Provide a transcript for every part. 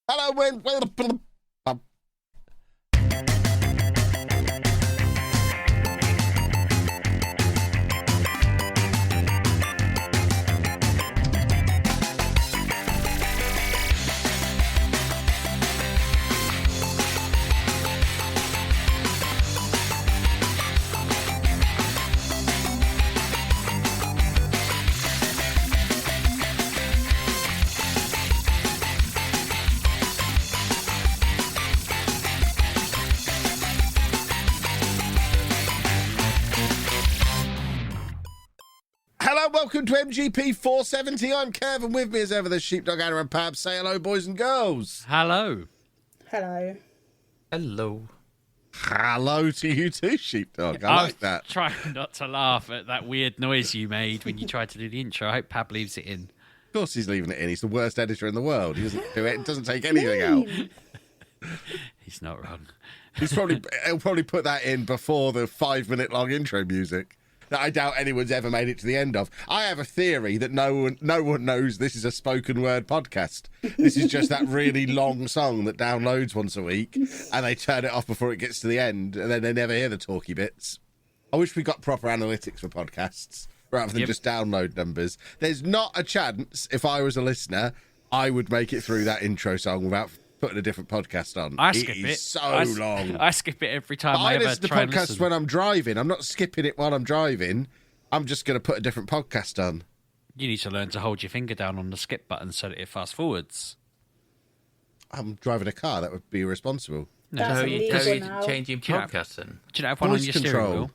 Hello, welcome to MGP470. I'm Kev, and with me as ever, the Sheepdog, Anna and Pab. Say hello, boys and girls. Hello. Hello. Hello. Hello to you too, Sheepdog. I like that. I was trying not to laugh at that weird noise you made when you tried to do the intro. I hope Pab leaves it in. Of course he's leaving it in. He's the worst editor in the world. He doesn't do it. Doesn't take anything out. He's not wrong. He'll probably put that in before the 5-minute long intro music that I doubt anyone's ever made it to the end of. I have a theory that no one knows this is a spoken word podcast. This is just that really long song that downloads once a week, and they turn it off before it gets to the end, and then they never hear the talky bits. I wish we got proper analytics for podcasts rather than just download numbers. There's not a chance, if I was a listener, I would make it through that intro song without putting a different podcast on. I skip it. It's so long. I skip it every time I ever listen to try and podcasts listen. when I'm driving. I'm not skipping it while I'm driving. I'm just going to put a different podcast on. You need to learn to hold your finger down on the skip button so that it fast forwards. I'm driving a car. That would be irresponsible. That's illegal So now. you're changing Do you have- podcasts then? Do you not have one on Voice your control. steering wheel?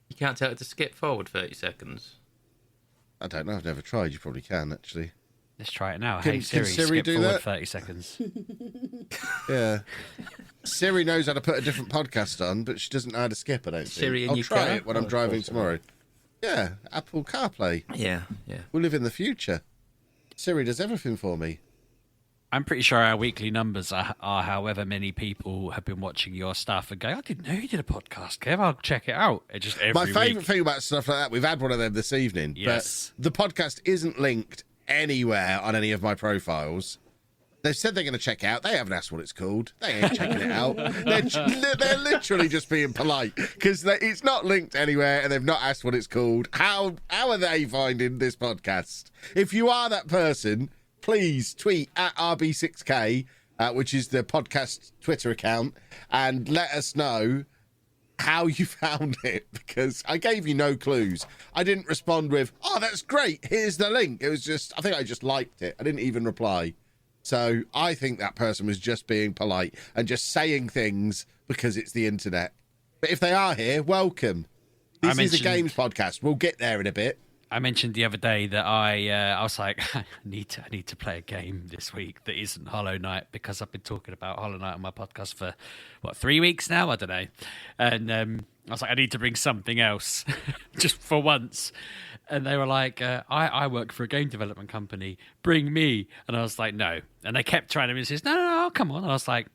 You can't tell it to skip forward 30 seconds. I don't know. I've never tried. You probably can, actually. Let's try it now. Can Hey Siri, Siri skip do forward that? 30 seconds. Yeah. Siri knows how to put a different podcast on, but she doesn't know how to skip, I don't think. Siri in I'll your try car? it when I'm Oh, driving of course. tomorrow. Yeah, Apple CarPlay. Yeah. We live in the future. Siri does everything for me. I'm pretty sure our weekly numbers are however many people have been watching your stuff and going, I didn't know you did a podcast, Kev. I'll check it out. It just every My favourite week. thing about stuff like that, we've had one of them this evening, Yes. but the podcast isn't linked anywhere on any of my profiles. They've said they're going to check it out. They haven't asked what it's called. They ain't checking it out. They're literally just being polite because it's not linked anywhere and they've not asked what it's called. How are they finding this podcast? If you are that person, please tweet at RB6K, which is the podcast Twitter account, and let us know how you found it, because I gave you no clues. I didn't respond with, oh, that's great, here's the link. It was just, I think I just liked it. I didn't even reply. So I think that person was just being polite and just saying things because it's the internet. But if they are here, welcome. This is a games podcast. We'll get there in a bit. I mentioned the other day that I was like, I need to play a game this week that isn't Hollow Knight, because I've been talking about Hollow Knight on my podcast for, 3 weeks now? I don't know. And I was like, I need to bring something else just for once. And they were like, I work for a game development company. Bring me. And I was like, no. And they kept trying to insist, no, come on. And I was like,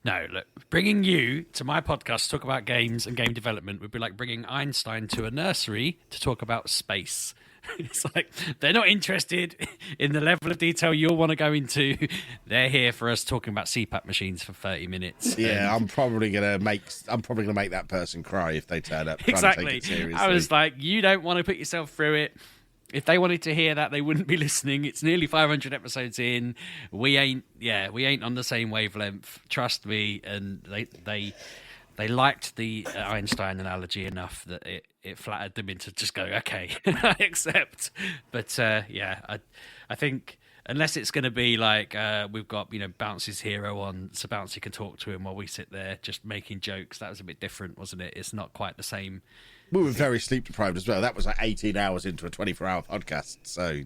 no, look, bringing you to my podcast to talk about games and game development would be like bringing Einstein to a nursery to talk about space. It's like, they're not interested in the level of detail you'll want to go into. They're here for us talking about CPAP machines for 30 minutes. Yeah, I'm probably gonna make that person cry if they turn up. Exactly. Trying to take it seriously. I was like, you don't want to put yourself through it. If they wanted to hear that, they wouldn't be listening. It's nearly 500 episodes in. We ain't on the same wavelength. Trust me. And they liked the Einstein analogy enough that it flattered them into just going, okay, I accept. But I think unless it's going to be like we've got Bouncy's hero on, so Bouncy can talk to him while we sit there just making jokes. That was a bit different, wasn't it? It's not quite the same. We were very sleep deprived as well. That was like 18 hours into a 24-hour podcast. So,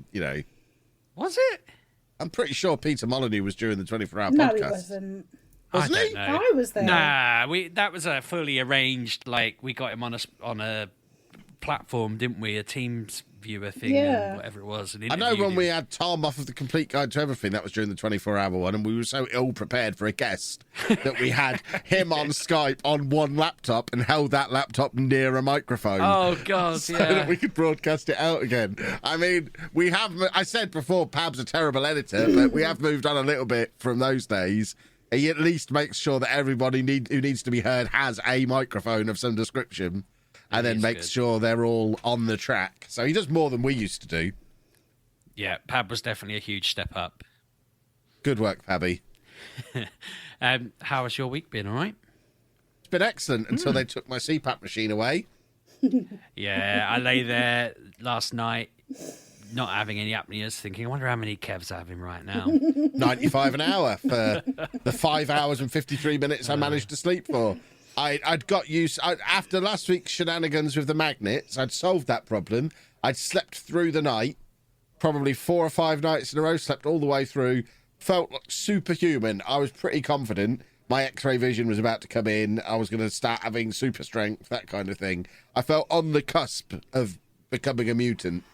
Was it? I'm pretty sure Peter Molyneux was during the 24-hour No, podcast. he wasn't. Wasn't I he? don't know. I was there. Nah, that was a fully arranged. Like, we got him on a platform, didn't we? A Teams viewer thing, Yeah. and whatever it was. And I know interviewed when him. we had Tom off of the Complete Guide to Everything, that was during the 24-hour one, and we were so ill prepared for a guest that we had him on Skype on one laptop and held that laptop near a microphone. Oh God, so yeah. that we could broadcast it out again. I mean, we have. I said before, Pab's a terrible editor, but we have moved on a little bit from those days. He at least makes sure that everybody who needs to be heard has a microphone of some description, and then makes sure they're all on the track. So he does more than we used to do. Yeah, Pab was definitely a huge step up. Good work, Pabby. How has your week been? All right. It's been excellent until they took my CPAP machine away. Yeah, I lay there last night, not having any apneas, thinking, I wonder how many Kevs I have in right now. 95 an hour for the 5 hours and 53 minutes I managed to sleep for. I'd got used... after last week's shenanigans with the magnets, I'd solved that problem. I'd slept through the night, probably 4 or 5 nights in a row, slept all the way through, felt like superhuman. I was pretty confident. My X-ray vision was about to come in. I was going to start having super strength, that kind of thing. I felt on the cusp of becoming a mutant.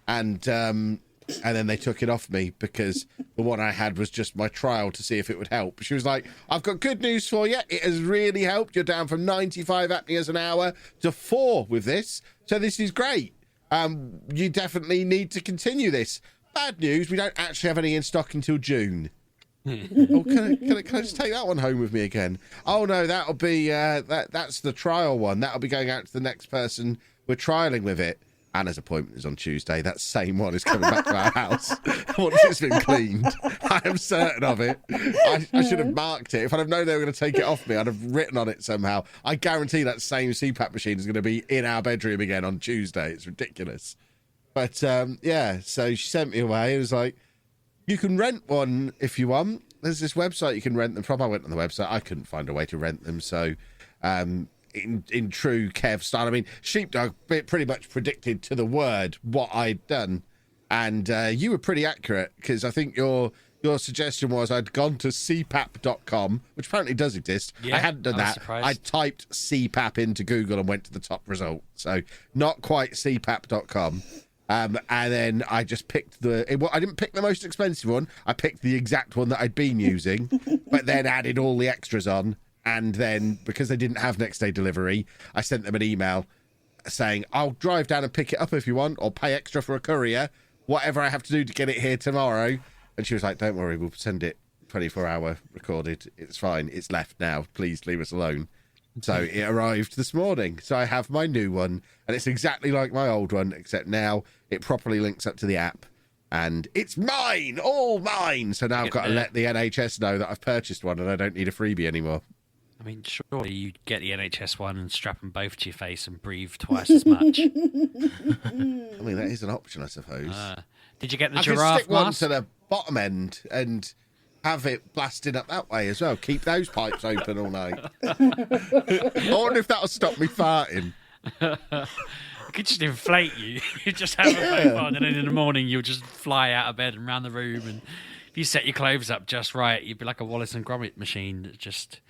And then they took it off me because the one I had was just my trial to see if it would help. She was like, I've got good news for you. It has really helped. You're down from 95 apneas an hour to 4 with this. So this is great. You definitely need to continue this. Bad news, we don't actually have any in stock until June. Oh, can I just take that one home with me again? Oh, no, that'll be... that's the trial one. That'll be going out to the next person we're trialling with it. Anna's appointment is on Tuesday. That same one is coming back to our house once it's been cleaned. I am certain of it. I should have marked it. If I'd have known they were going to take it off me, I'd have written on it somehow. I guarantee that same CPAP machine is going to be in our bedroom again on Tuesday. It's ridiculous. But, yeah, so she sent me away. It was like, you can rent one if you want. There's this website you can rent them from. I went on the website. I couldn't find a way to rent them, so... In true Kev style, I mean, Sheepdog pretty much predicted to the word what I'd done, and you were pretty accurate because I think your suggestion was I'd gone to cpap.com, which apparently does exist. Yeah, I hadn't done that. surprised. I typed CPAP into Google and went to the top result, so not quite cpap.com. And then I just picked I didn't pick the most expensive one. I picked the exact one that I'd been using, but then added all the extras on. And then, because they didn't have next day delivery, I sent them an email saying, I'll drive down and pick it up if you want, or pay extra for a courier, whatever I have to do to get it here tomorrow. And she was like, don't worry, we'll send it 24-hour recorded. It's fine. It's left now. Please leave us alone. So it arrived this morning. So I have my new one, and it's exactly like my old one, except now it properly links up to the app. And it's mine, all mine. So now I've got to let the NHS know that I've purchased one and I don't need a freebie anymore. I mean, surely you'd get the NHS one and strap them both to your face and breathe twice as much. I mean, that is an option, I suppose. Did you get the I could giraffe stick one mask? to the bottom end and have it blasted up that way as well. Keep those pipes open all night. I wonder if that'll stop me farting. It could just inflate you. You just have a both on, and then in the morning you'll just fly out of bed and around the room. And if you set your clothes up just right, you'd be like a Wallace and Gromit machine that just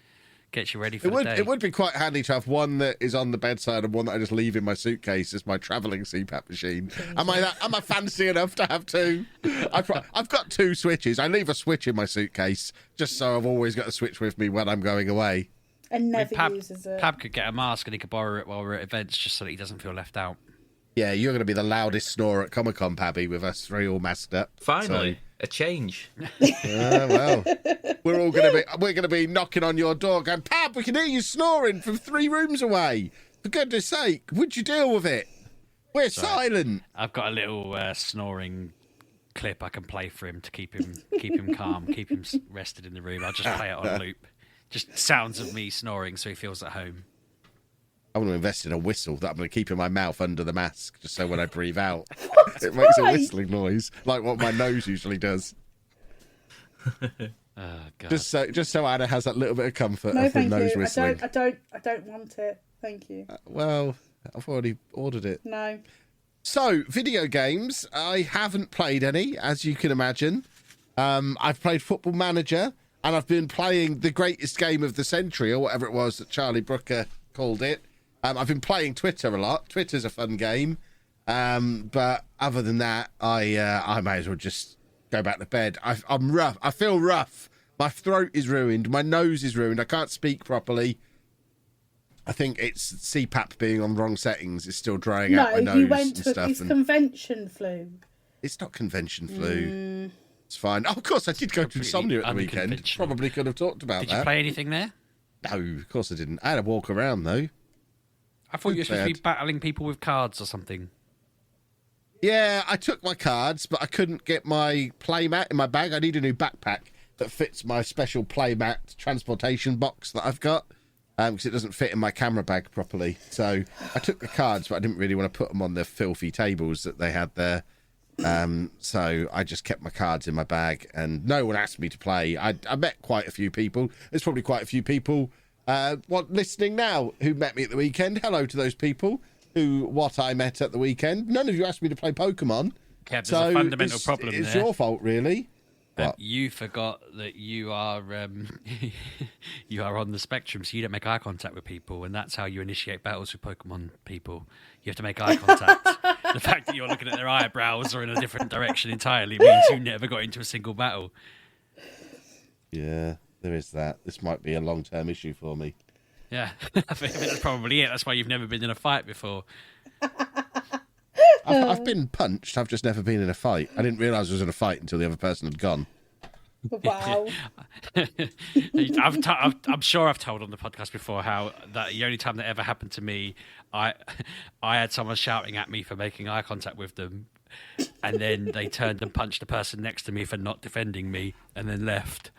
gets you ready for the day. It would be quite handy to have one that is on the bedside and one that I just leave in my suitcase as my travelling CPAP machine. Am I fancy enough to have two? I've got 2 switches. I leave a switch in my suitcase just so I've always got a switch with me when I'm going away. And never Pab, uses it. Pab could get a mask and he could borrow it while we're at events just so that he doesn't feel left out. Yeah, you're going to be the loudest snorer at Comic-Con, Pabby, with us 3 all masked up. Finally, a change. Well, we're going to be knocking on your door going, Pab, we can hear you snoring from 3 rooms away. For goodness sake, would you deal with it? We're silent. I've got a little snoring clip I can play for him to keep him calm, keep him rested in the room. I'll just play it on loop. Just sounds of me snoring so he feels at home. I want to invest in a whistle that I'm going to keep in my mouth under the mask, just so when I breathe out, it makes a whistling noise, like what my nose usually does. Oh, God. Just so Anna has that little bit of comfort No, of the thank nose you. whistling. I don't want it. Thank you. Well, I've already ordered it. No. So, video games. I haven't played any, as you can imagine. I've played Football Manager, and I've been playing the greatest game of the century, or whatever it was that Charlie Brooker called it. I've been playing Twitter a lot. Twitter's a fun game. But other than that, I may as well just go back to bed. I'm rough. I feel rough. My throat is ruined. My nose is ruined. I can't speak properly. I think it's CPAP being on the wrong settings is still drying out my nose. No, you went to stuff it's convention flu. It's not convention flu. It's fine. Oh, of course, I did go to Insomnia at the weekend. Probably could have talked about that. Did you play anything there? No, of course I didn't. I had a walk around, though. I thought you were supposed to be battling people with cards or something. Yeah, I took my cards, but I couldn't get my playmat in my bag. I need a new backpack that fits my special playmat transportation box that I've got. Because it doesn't fit in my camera bag properly. So I took the cards, but I didn't really want to put them on the filthy tables that they had there. So I just kept my cards in my bag, and no one asked me to play. I met quite a few people. There's probably quite a few people listening now who met me at the weekend. Hello to those people what I met at the weekend. None of you asked me to play Pokemon. Kev, there's a fundamental problem it's there. your fault, really. You forgot that you are you are on the spectrum, so you don't make eye contact with people, and that's how you initiate battles with Pokemon people. You have to make eye contact. The fact that you're looking at their eyebrows or in a different direction entirely means you never got into a single battle. Yeah, there is that. This might be a long-term issue for me. Yeah, I think that's probably it. That's why you've never been in a fight before. I've been punched. I've just never been in a fight. I didn't realise I was in a fight until the other person had gone. Wow. I'm sure I've told on the podcast before how that the only time that ever happened to me, I had someone shouting at me for making eye contact with them, and then they turned and punched the person next to me for not defending me, and then left.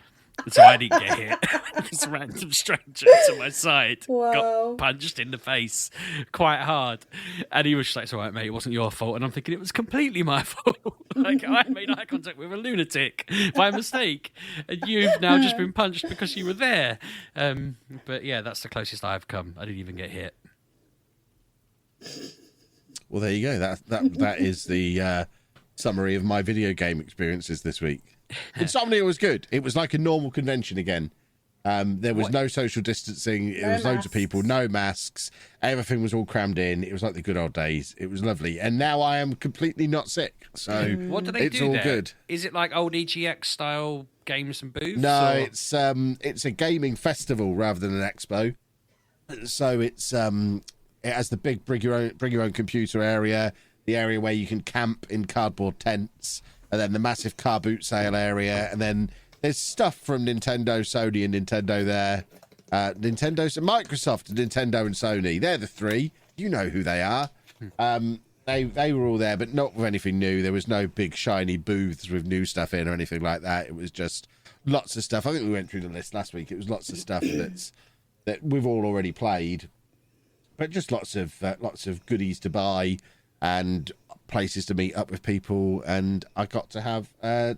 So I didn't get hit. This random stranger to my side got punched in the face quite hard. And he was just like, it's all right, mate, it wasn't your fault. And I'm thinking, it was completely my fault. Like, I made eye contact with a lunatic by mistake. And you've now just been punched because you were there. But yeah, that's the closest I've come. I didn't even get hit. Well, there you go. That is the summary of my video game experiences this week. Insomnia was good. It was like a normal convention again. There was no social distancing. It was loads of people, no masks. Everything was all crammed in. It was like the good old days. It was lovely. And now I am completely not sick. So what do they it's do all there? good. Is it like old EGX style games and booths? No, or? it's a gaming festival rather than an expo. So it has the big bring your own computer area, the area where you can camp in cardboard tents, and then the massive car boot sale area, and then there's stuff from Nintendo, Sony, and Nintendo there. Microsoft, Nintendo, and Sony. They're the three. You know who they are. They were all there, but not with anything new. There was no big shiny booths with new stuff in or anything like that. It was just lots of stuff. I think we went through the list last week. It was lots of stuff that we've all already played, but just lots of goodies to buy and places to meet up with people. And I got to have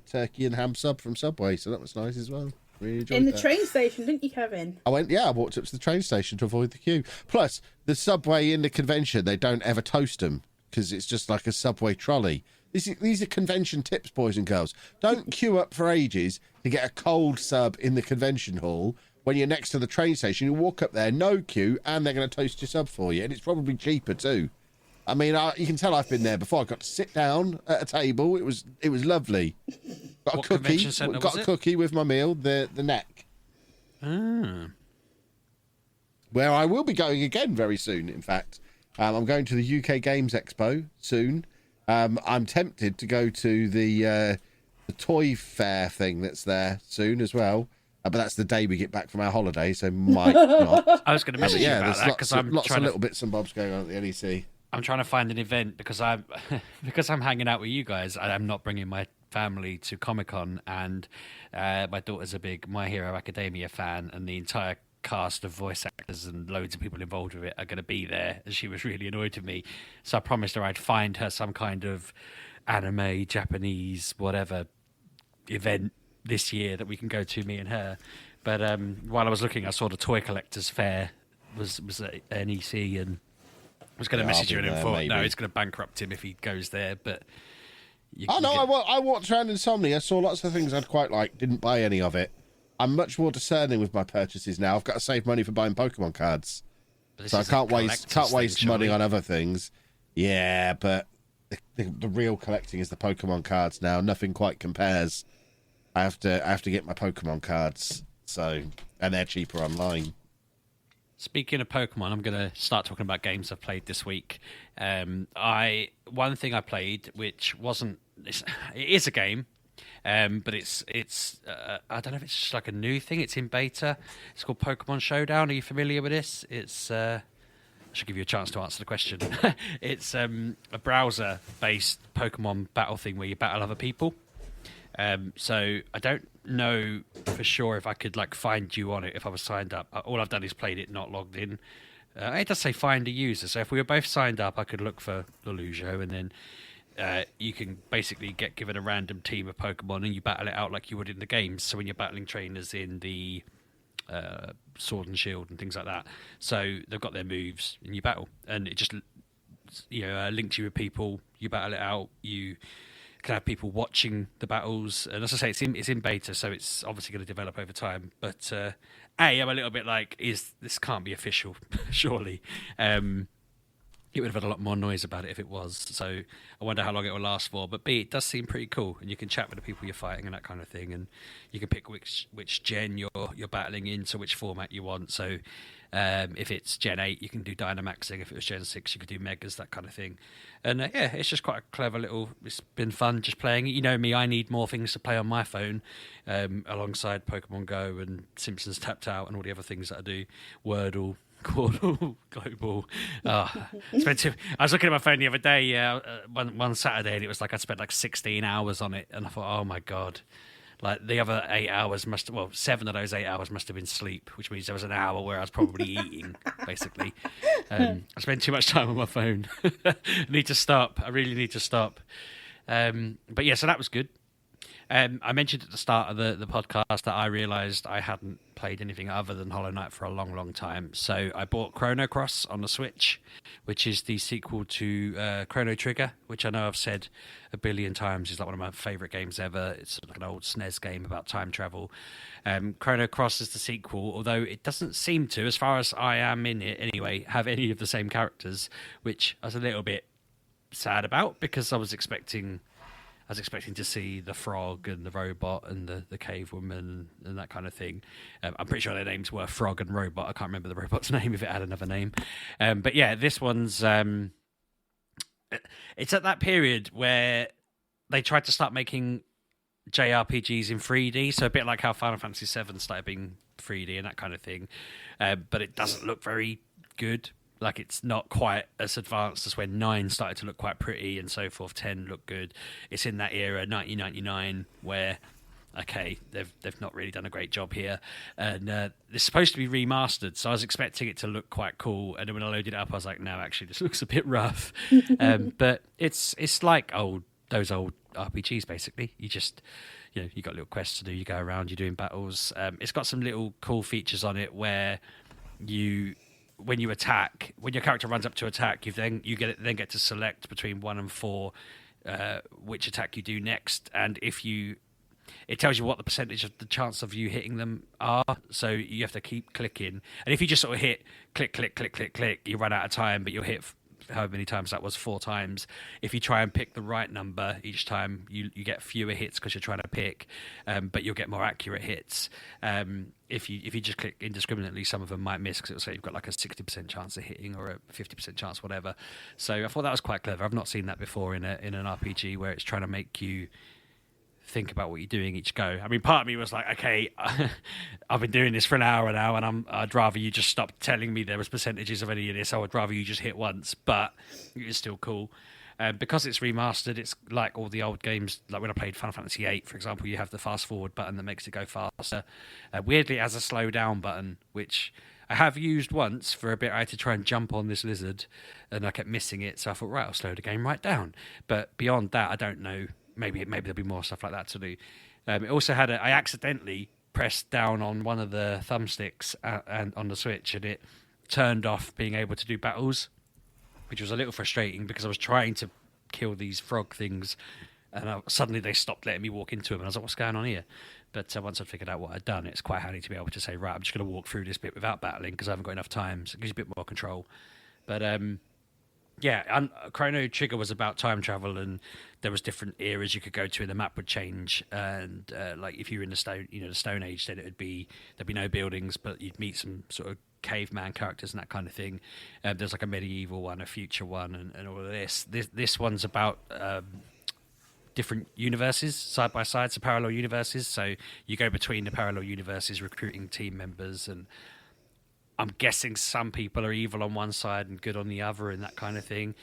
turkey and ham sub from Subway, so that was nice as well. Really enjoyed In the that. train station, didn't you, Kevin? I walked up to the train station to avoid the queue. Plus, the Subway in the convention, they don't ever toast them because it's just like a Subway trolley. These are convention tips, boys and girls. Don't queue up for ages to get a cold sub in the convention hall. When you're next to the train station, you walk up there, no queue, and they're going to toast your sub for you. And it's probably cheaper too. I mean, you can tell I've been there before. I got to sit down at a table. It was lovely. Got What a cookie. convention centre Got was a it? cookie with my meal. The neck. Ah. Where I will be going again very soon. In fact, I'm going to the UK Games Expo soon. I'm tempted to go to the toy fair thing that's there soon as well. But that's the day we get back from our holiday, so might not. I was going to message you about there's that because I'm lots of trying to little bits and bobs going on at the NEC. I'm trying to find an event because I'm hanging out with you guys. I'm not bringing my family to Comic-Con, and my daughter's a big My Hero Academia fan, and the entire cast of voice actors and loads of people involved with it are going to be there, and she was really annoyed with me. So I promised her I'd find her some kind of anime, Japanese, whatever event this year that we can go to, me and her. But while I was looking, I saw the Toy Collectors Fair was at NEC, and I was going to message you and thought, no, it's going to bankrupt him if he goes there. But I walked around Insomnia. I saw lots of things I'd quite like. Didn't buy any of it. I'm much more discerning with my purchases now. I've got to save money for buying Pokemon cards, so I can't waste money on other things. Yeah, but the real collecting is the Pokemon cards now. Nothing quite compares. I have to get my Pokemon cards, and they're cheaper online. Speaking of Pokemon, I'm going to start talking about games I've played this week. One thing I played, which it is a game, but it's I don't know if it's just like a new thing. It's in beta. It's called Pokemon Showdown. Are you familiar with this? I should give you a chance to answer the question. It's a browser-based Pokemon battle thing where you battle other people. So I don't know for sure if I could like find you on it if I was signed up. All I've done is played it, not logged in. It does say find a user. So if we were both signed up, I could look for Lelujo, and then you can basically get given a random team of Pokemon and you battle it out like you would in the games. So when you're battling trainers in the Sword and Shield and things like that, so they've got their moves and you battle, and it just links you with people. You battle it out. You can have people watching the battles, and as I say, it's in beta, so it's obviously going to develop over time. But I'm a little bit like, this can't be official, surely. It would have had a lot more noise about it if it was. So I wonder how long it will last for. But B, it does seem pretty cool, and you can chat with the people you're fighting and that kind of thing, and you can pick which gen you're battling into, which format you want. So if it's Gen 8, you can do Dynamaxing. If it was Gen 6, you could do Megas, that kind of thing. And it's just quite a clever little... It's been fun just playing it. You know me, I need more things to play on my phone alongside Pokemon Go and Simpsons Tapped Out and all the other things that I do. Wordle, Quaddle, Global. I was looking at my phone the other day, one Saturday, and it was like I'd spent like 16 hours on it, and I thought, oh my god, like the other 8 hours 7 of those 8 hours must have been sleep, which means there was an hour where I was probably eating, basically. I spend too much time on my phone. I need to stop. I really need to stop. But yeah, so that was good. I mentioned at the start of the podcast that I realised I hadn't played anything other than Hollow Knight for a long, long time. So I bought Chrono Cross on the Switch, which is the sequel to Chrono Trigger, which I know I've said a billion times is like one of my favourite games ever. It's like an old SNES game about time travel. Chrono Cross is the sequel, although it doesn't seem to, as far as I am in it anyway, have any of the same characters, which I was a little bit sad about because I was expecting to see the frog and the robot and the cave woman and that kind of thing. I'm pretty sure their names were Frog and Robot. I can't remember the robot's name if it had another name. But yeah, this one's... it's at that period where they tried to start making JRPGs in 3D, so a bit like how Final Fantasy VII started being 3D and that kind of thing. But it doesn't look very good. Like, it's not quite as advanced as when 9 started to look quite pretty and so forth. 10 looked good. It's in that era, 1999, where, okay, they've not really done a great job here. And it's supposed to be remastered, so I was expecting it to look quite cool. And then when I loaded it up, I was like, no, actually, this looks a bit rough. But it's like those old RPGs, basically. You just... you got little quests to do. You go around, you're doing battles. It's got some little cool features on it where when you attack, when your character runs up to attack, you get to select between 1 and 4 which attack you do next, and it tells you what the percentage of the chance of you hitting them are. So you have to keep clicking, and if you just sort of hit click, click, click, click, click, you run out of time, but you'll hit however many times that was, 4 times. If you try and pick the right number each time, you get fewer hits because you're trying to pick, but you'll get more accurate hits. If you just click indiscriminately, some of them might miss because it'll say you've got like a 60% chance of hitting or a 50% chance, whatever. So I thought that was quite clever. I've not seen that before in an RPG where it's trying to make you think about what you're doing each go. I mean, part of me was like, okay, I've been doing this for an hour now, and I'd rather you just stop telling me there was percentages of any of this. I would rather you just hit once, but it's still cool. Because it's remastered, it's like all the old games. Like when I played Final Fantasy VIII, for example, you have the fast forward button that makes it go faster. Weirdly, it has a slow down button, which I have used once for a bit. I had to try and jump on this lizard, and I kept missing it. So I thought, right, I'll slow the game right down. But beyond that, I don't know. Maybe there'll be more stuff like that to do. It also had I accidentally pressed down on one of the thumbsticks and on the Switch, and it turned off being able to do battles, which was a little frustrating because I was trying to kill these frog things, and suddenly they stopped letting me walk into them, and I was like, what's going on here? But once I figured out what I'd done, it's quite handy to be able to say, right, I'm just going to walk through this bit without battling because I haven't got enough time, so it gives you a bit more control. But Yeah, and Chrono Trigger was about time travel, and there was different eras you could go to, and the map would change. And like if you were in the Stone Age, then there'd be no buildings, but you'd meet some sort of caveman characters and that kind of thing. There's like a medieval one, a future one, and all of this. This one's about different universes side by side, so parallel universes. So you go between the parallel universes, recruiting team members, and I'm guessing some people are evil on one side and good on the other, and that kind of thing.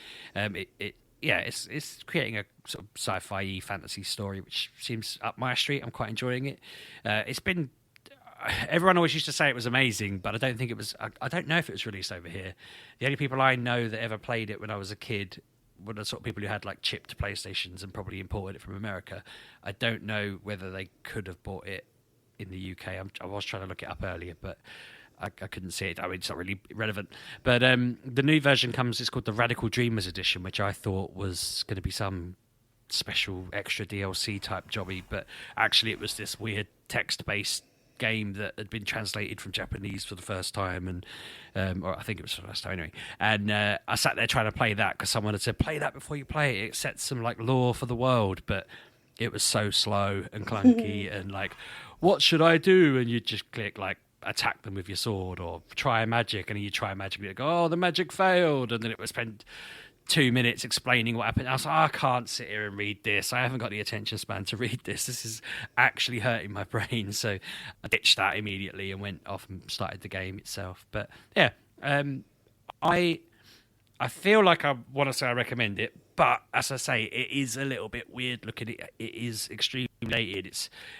It's creating a sort of sci-fi fantasy story, which seems up my street. I'm quite enjoying it. It's been everyone always used to say it was amazing, but I don't think it was. I don't know if it was released over here. The only people I know that ever played it when I was a kid were the sort of people who had like chipped PlayStations and probably imported it from America. I don't know whether they could have bought it in the UK. I was trying to look it up earlier, but I couldn't see it. I mean, it's not really relevant. But the new version comes, it's called the Radical Dreamers Edition, which I thought was going to be some special extra DLC type jobby. But actually, it was this weird text-based game that had been translated from Japanese for the first time. And or I think it was for the first time anyway. And I sat there trying to play that because someone had said, play that before you play it. It sets some like lore for the world. But it was so slow and clunky and like, what should I do? And you just click like, attack them with your sword or try a magic, and then you try a magic and you go, oh, the magic failed, and then it would spend 2 minutes explaining what happened. I was like, I can't sit here and read this. I haven't got the attention span to read this. This is actually hurting my brain. So I ditched that immediately and went off and started the game itself. But yeah, I feel like I want to say I recommend it, but as I say, it is a little bit weird looking. It is extremely dated.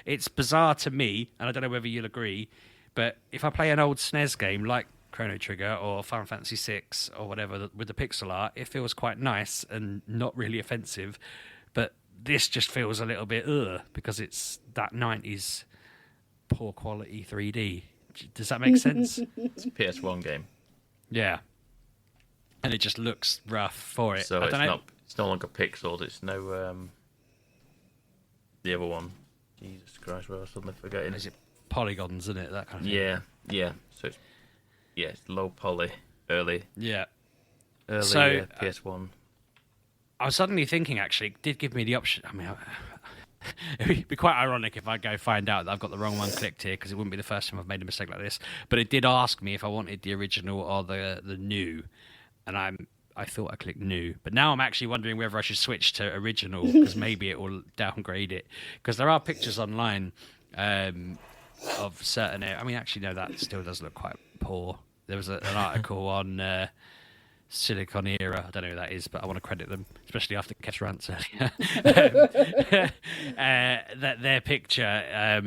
It's bizarre to me, and I don't know whether you'll agree. But if I play an old SNES game like Chrono Trigger or Final Fantasy VI or whatever with the pixel art, it feels quite nice and not really offensive. But this just feels a little bit because it's that 90s poor quality 3D. Does that make sense? It's a PS1 game. Yeah. And it just looks rough for it. So I don't know. it's no longer pixeled. It's no the other one. Jesus Christ, what am I suddenly forgetting? Is it polygons, isn't it? That kind of thing. Yeah. So it's low poly, early so, PS1. I was suddenly thinking, actually, it did give me the option. I mean, it would be quite ironic if I go find out that I've got the wrong one clicked here, because it wouldn't be the first time I've made a mistake like this. But it did ask me if I wanted the original or the new, and I thought I clicked new. But now I'm actually wondering whether I should switch to original, because maybe it will downgrade it. Because there are pictures online of certain. I mean, actually, no, that still does look quite poor. There was an article on Silicon Era. I don't know who that is, but I want to credit them, especially after Kev's rants earlier. That their picture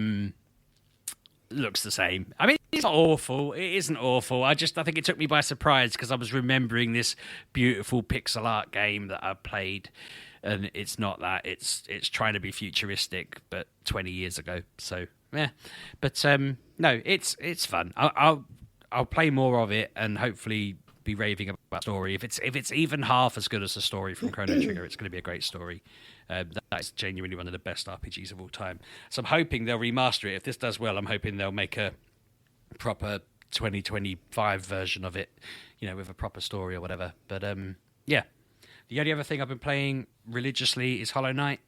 looks the same. I mean, it's not awful. It isn't awful. I think it took me by surprise because I was remembering this beautiful pixel art game that I played, and it's not that. It's trying to be futuristic, but 20 years ago. So yeah, but no, it's fun. I'll play more of it and hopefully be raving about the story. If it's even half as good as the story from Chrono Trigger, it's going to be a great story. That's genuinely one of the best RPGs of all time. So I'm hoping they'll remaster it. If this does well, I'm hoping they'll make a proper 2025 version of it, with a proper story or whatever. But yeah, the only other thing I've been playing religiously is Hollow Knight.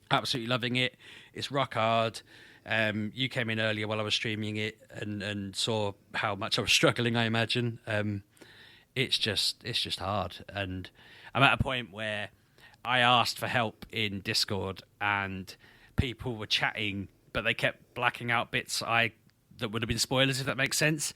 Absolutely loving it. It's rock hard. You came in earlier while I was streaming it and saw how much I was struggling, I imagine. It's just hard. And I'm at a point where I asked for help in Discord and people were chatting, but they kept blacking out bits that would have been spoilers, if that makes sense.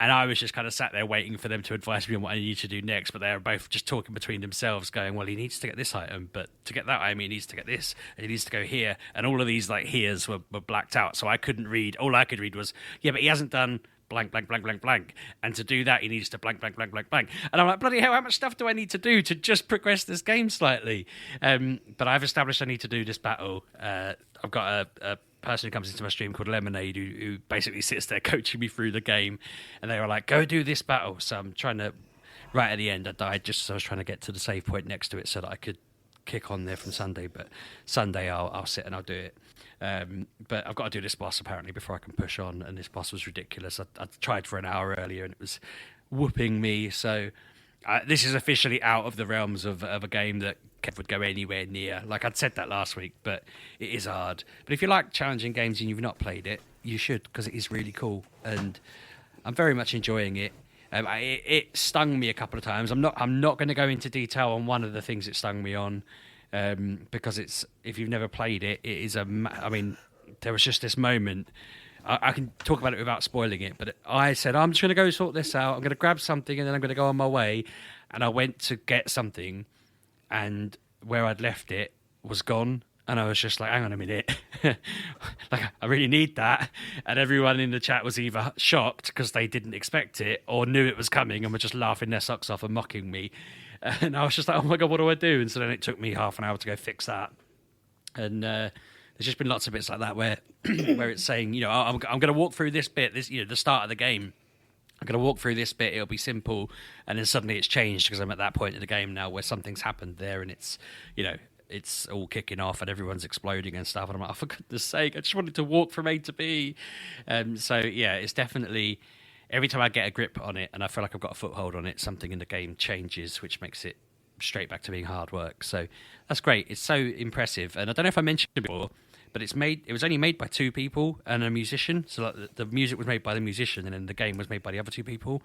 And I was just kind of sat there waiting for them to advise me on what I need to do next. But they were both just talking between themselves, going, well, he needs to get this item, but to get that item, he needs to get this, and he needs to go here. And all of these like here's were blacked out. So I couldn't read. All I could read was, yeah, but he hasn't done blank, blank, blank, blank, blank. And to do that, he needs to blank, blank, blank, blank, blank. And I'm like, bloody hell, how much stuff do I need to do to just progress this game slightly? But I've established I need to do this battle. I've got a person who comes into my stream called Lemonade who basically sits there coaching me through the game, and they were like, go do this battle. So I'm trying to, right at the end I died just as I was trying to get to the save point next to it so that I could kick on there from Sunday. But Sunday I'll sit and I'll do it. But I've got to do this boss apparently before I can push on, and this boss was ridiculous. I tried for an hour earlier and it was whooping me, so this is officially out of the realms of a game that Kev would go anywhere near. Like I'd said that last week, but it is hard. But if you like challenging games and you've not played it, you should, because it is really cool, and I'm very much enjoying it. It stung me a couple of times. I'm not going to go into detail on one of the things it stung me on, because if you've never played it, it is I mean, there was just this moment. I can talk about it without spoiling it, but I said, I'm just going to go sort this out. I'm going to grab something and then I'm going to go on my way. And I went to get something, and where I'd left it was gone. And I was just like, hang on a minute. Like, I really need that. And everyone in the chat was either shocked because they didn't expect it or knew it was coming and were just laughing their socks off and mocking me. And I was just like, oh my God, what do I do? And so then it took me half an hour to go fix that. And there's just been lots of bits like that where where it's saying, you know, I'm going to walk through this bit, this, you know, the start of the game. I'm going to walk through this bit, it'll be simple. And then suddenly it's changed because I'm at that point in the game now where something's happened there and it's, you know, it's all kicking off and everyone's exploding and stuff. And I'm like, oh, for goodness sake, I just wanted to walk from A to B. So, yeah, it's definitely, every time I get a grip on it and I feel like I've got a foothold on it, something in the game changes, which makes it straight back to being hard work. So that's great. It's so impressive. And I don't know if I mentioned it before, but it was only made by 2 people and a musician. So like, the music was made by the musician and then the game was made by the other 2 people.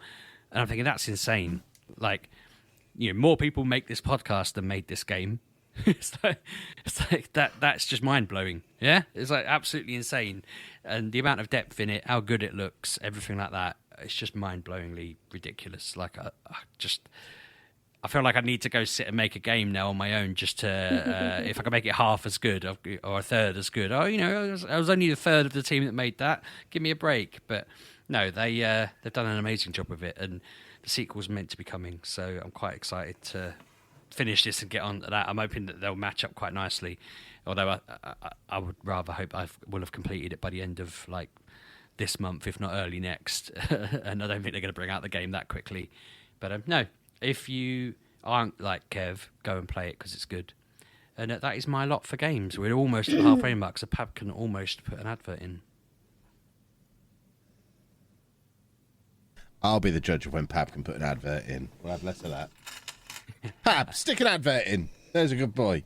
And I'm thinking, that's insane. Like, you know, more people make this podcast than made this game. It's like that's just mind-blowing. Yeah, it's like absolutely insane. And the amount of depth in it, how good it looks, everything like that, it's just mind-blowingly ridiculous. Like I feel like I need to go sit and make a game now on my own just to if I can make it half as good or a third as good. Oh, you know, I was only the third of the team that made that. Give me a break. But no, they've done an amazing job with it, and the sequel's meant to be coming. So I'm quite excited to finish this and get on to that. I'm hoping that they'll match up quite nicely, although I would rather hope I will have completed it by the end of like this month, if not early next. And I don't think they're going to bring out the game that quickly. But no, if you aren't like Kev, go and play it because it's good. And that is my lot for games. We're almost at the halfway mark, so Pab can almost put an advert in. I'll be the judge of when Pab can put an advert in. We'll have less of that. Pab, stick an advert in. There's a good boy.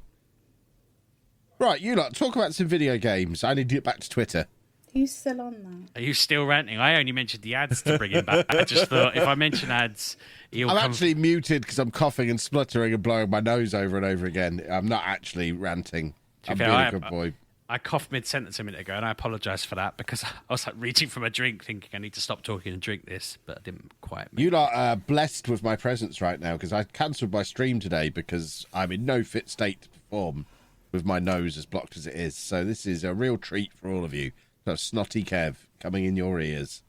Right, you lot, talk about some video games. I need to get back to Twitter. Who's still on that? Are you still ranting? I only mentioned the ads to bring him back. I just thought if I mention ads, he'll I'm actually muted because I'm coughing and spluttering and blowing my nose over and over again. I'm not actually ranting. I'm being a good boy. I coughed mid-sentence a minute ago, and I apologise for that because I was like reaching for my drink thinking I need to stop talking and drink this, but I didn't quite. You lot are blessed with my presence right now because I cancelled my stream today because I'm in no fit state to perform with my nose as blocked as it is. So this is a real treat for all of you. So snotty Kev coming in your ears.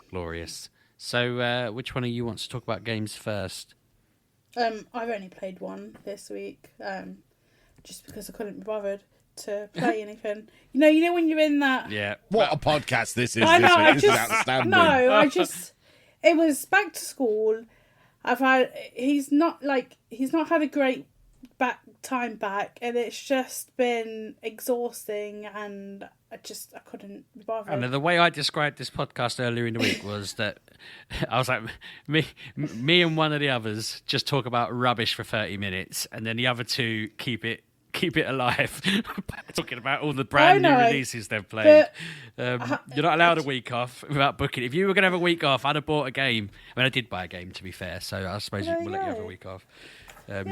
Glorious. So which one of you wants to talk about games first? I've only played one this week, just because I couldn't be bothered to play anything. You know when you're in that. Yeah. What a podcast this is. I know. This is outstanding. It was back to school. He's not had a great time back, and it's just been exhausting, and I couldn't be bothered. And the way I described this podcast earlier in the week was that I was like, me and one of the others just talk about rubbish for 30 minutes, and then the other 2 keep it alive, talking about all the brand new releases they've played. You're not allowed a week off without booking. If you were going to have a week off, I'd have bought a game. I mean, I did buy a game, to be fair, so I suppose we'll let you have a week off. Have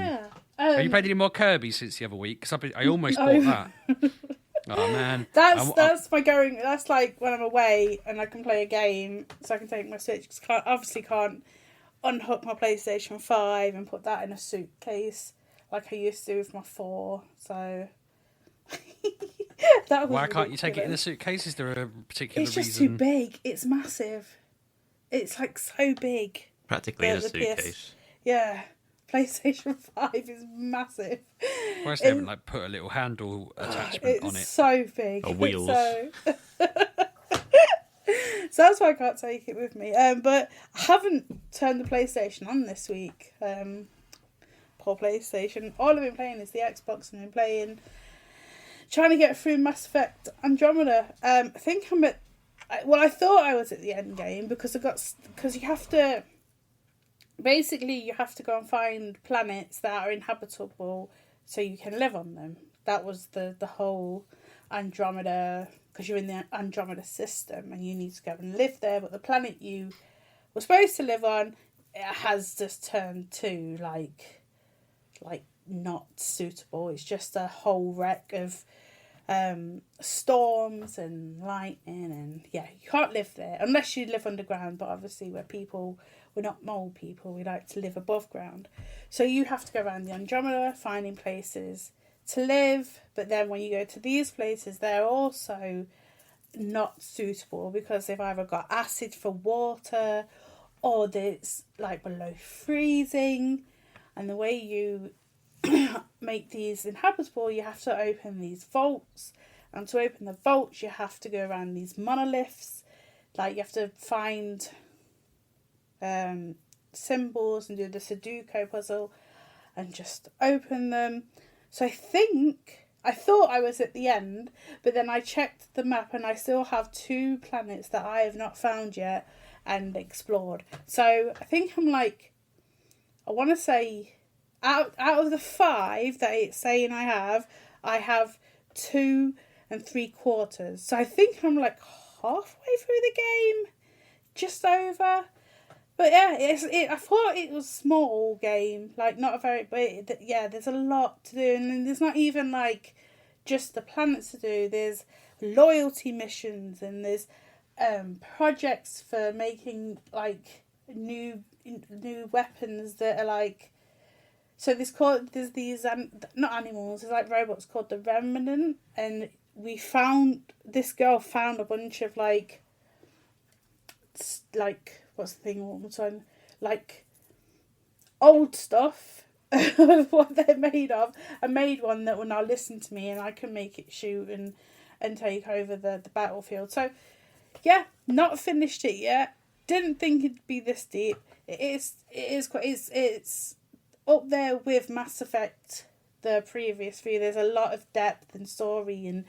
you played any more Kirby since the other week? Because I almost bought that. Oh man, that's my going. That's like when I'm away and I can play a game, so I can take my Switch. Cause obviously can't unhook my PlayStation 5 and put that in a suitcase like I used to with my 4. So that was why can't you take it in a suitcase? Is there a particular reason? It's just too big. It's massive. It's like so big. Practically in a suitcase. Yeah. PlayStation 5 is massive. Why they haven't like put a little handle attachment on it? It's so big. Or wheels. So that's why I can't take it with me. But I haven't turned the PlayStation on this week. Poor PlayStation. All I've been playing is the Xbox, and I've been trying to get through Mass Effect Andromeda. I think I'm at. Well, I thought I was at the end game because you have to. basically you have to go and find planets that are inhabitable so you can live on them. That was the whole Andromeda, because you're in the Andromeda system and you need to go and live there, but the planet you were supposed to live on, it has just turned to like not suitable. It's just a whole wreck of storms and lightning, and yeah, you can't live there unless you live underground, but obviously we're not mole people, we like to live above ground. So you have to go around the Andromeda finding places to live, but then when you go to these places, they're also not suitable because they've either got acid for water or it's like below freezing. And the way you make these inhabitable, you have to open these vaults, and to open the vaults you have to go around these monoliths. Like, you have to find symbols and do the Sudoku puzzle and just open them. So I thought I was at the end, but then I checked the map and I still have 2 planets that I have not found yet and explored. So I think I'm like, I want to say out of the 5 that it's saying I have 2 3/4. So I think I'm like halfway through the game, just over. But yeah, I thought it was a small game, like not a very, but yeah, there's a lot to do, and there's not even like just the planets to do. There's loyalty missions, and there's projects for making like new weapons that are like. So there's these not animals, there's like robots called the Remnant, and this girl found a bunch of like what's the thing all the time, like old stuff of what they're made of. I made one that will now listen to me and I can make it shoot and take over the battlefield. So yeah, not finished it yet. Didn't think it'd be this deep. It's up there with Mass Effect, the previous 3. There's a lot of depth and story and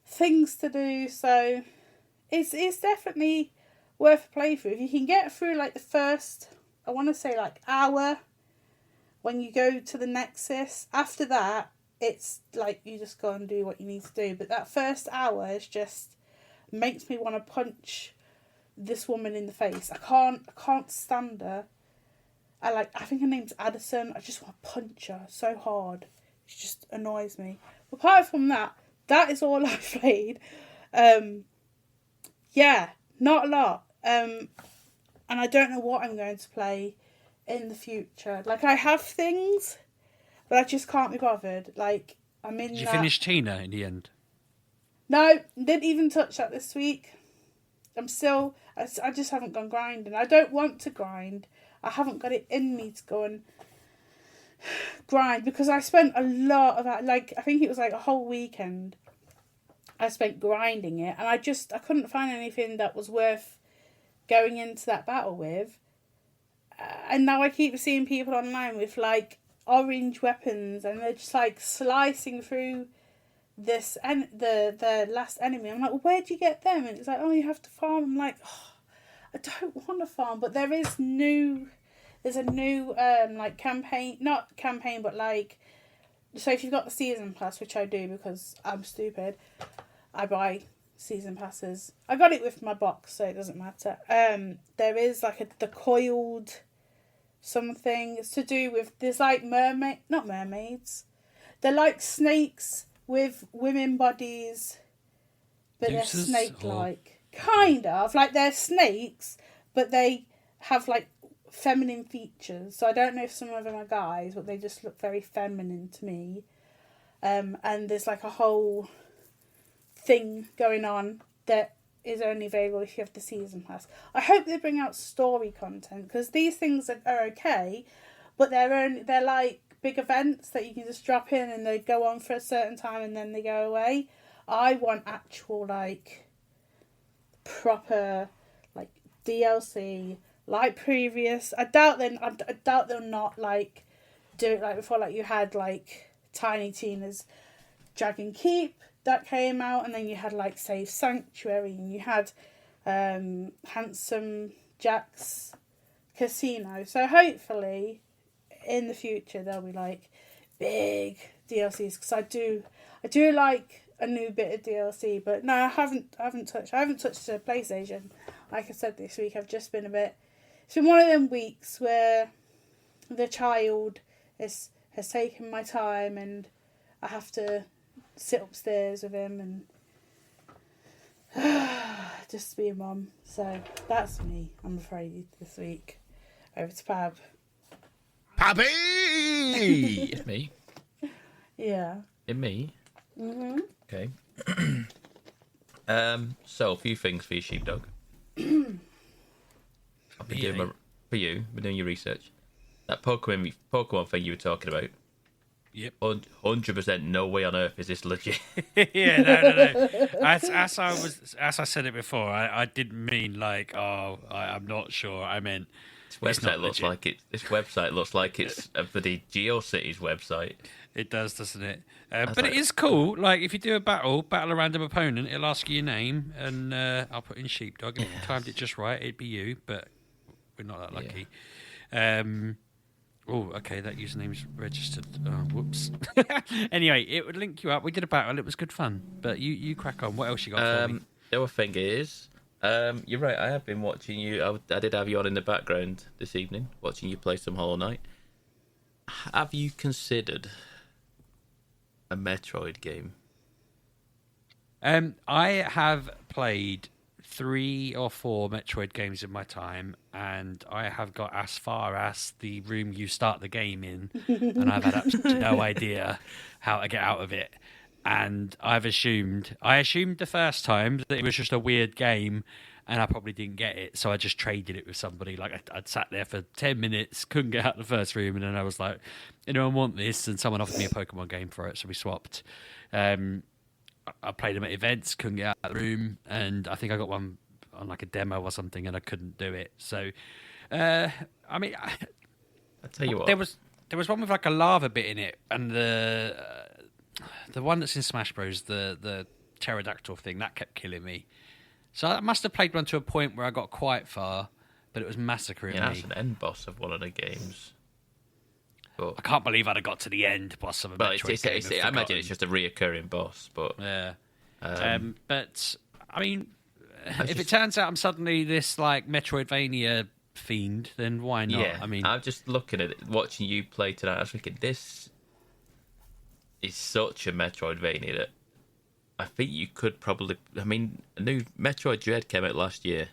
things to do, so it's definitely worth a playthrough. If you can get through like the first, I want to say like hour when you go to the Nexus, after that it's like you just go and do what you need to do. But that first hour is just makes me want to punch this woman in the face. I can't stand her. I think her name's Addison. I just want to punch her so hard. It just annoys me. Apart from that, that is all I've played. Yeah, not a lot. And I don't know what I'm going to play in the future. Like, I have things, but I just can't be bothered. Like, I'm in. Did you finish Tina in the end? No, didn't even touch that this week. I just haven't gone grinding. I don't want to grind. I haven't got it in me to go and grind because I spent a lot of that. Like, I think it was like a whole weekend I spent grinding it, and I couldn't find anything that was worth going into that battle with. And now I keep seeing people online with like orange weapons, and they're just like slicing through this and the last enemy. I'm like, well, where'd you get them? And it's like, oh, you have to farm. I'm like, oh, I don't want to farm, but there's a new like campaign, not campaign, but like, so if you've got the season pass, which I do because I'm stupid, I buy season passes. I got it with my box, so it doesn't matter. There is like the coiled something. It's to do with, there's like not mermaids. They're like snakes with women bodies, but Nooses, they're snake-like. Kind of. Like, they're snakes, but they have like feminine features. So I don't know if some of them are guys, but they just look very feminine to me. And there's like a whole thing going on that is only available if you have the season pass. I hope they bring out story content, because these things are okay, but they're like big events that you can just drop in and they go on for a certain time and then they go away. I want actual like proper like DLC like previous. I doubt they'll not like do it like before. Like, you had like Tiny Tina's Dragon Keep that came out, and then you had like Save Sanctuary, and you had Handsome Jack's casino. So hopefully, in the future there'll be like big DLCs because I do like a new bit of DLC. But no, I haven't touched the PlayStation. Like I said this week, I've just been it's been one of them weeks where the child has taken my time and I have to sit upstairs with him and just be a mum. So that's me, I'm afraid, this week. Over to Pab. Pappy! It's me. Yeah. It me. Mhm. Okay. So a few things for you, Sheepdog. I've been doing been doing your research. That Pokemon thing you were talking about. Yep. 100% no way on earth is this legit. Yeah, no. As I said it before, I didn't mean like, I'm not sure. I meant This website looks like it's a bloody GeoCities website. It does, doesn't it? But it is cool. Like, if you do a battle a random opponent, it'll ask you your name, and I'll put in Sheepdog. If you timed it just right, it'd be you, but we're not that lucky. Okay, that username's registered. Oh, whoops. Anyway, it would link you up. We did a battle. It was good fun. But you crack on. What else you got for me? The other thing is, you're right, I have been watching you. I did have you on in the background this evening, watching you play some Hollow Knight. Have you considered a Metroid game? I have played 3 or 4 Metroid games in my time, and I have got as far as the room you start the game in, and I've had absolutely no idea how to get out of it. And I assumed the first time that it was just a weird game, and I probably didn't get it, so I just traded it with somebody. Like, I'd sat there for 10 minutes, couldn't get out the first room, and then I was like, anyone want this? And someone offered me a Pokemon game for it, so we swapped. I played them at events, couldn't get out of the room, and I think I got one on like a demo or something, and I couldn't do it. So, I mean, I tell you what, there was one with like a lava bit in it, and the one that's in Smash Bros, the pterodactyl thing, that kept killing me. So I must have played one to a point where I got quite far, but it was massacring me. That's an end boss of one of the games. But I can't believe I'd have got to the end boss of a Metroid game. I imagine it's just a reoccurring boss, but yeah. But I mean, if it turns out I'm suddenly this like Metroidvania fiend, then why not? Yeah, I mean, I'm just looking at it, watching you play tonight. I was thinking, this is such a Metroidvania that I think you could probably. I mean, a new Metroid Dread came out last year.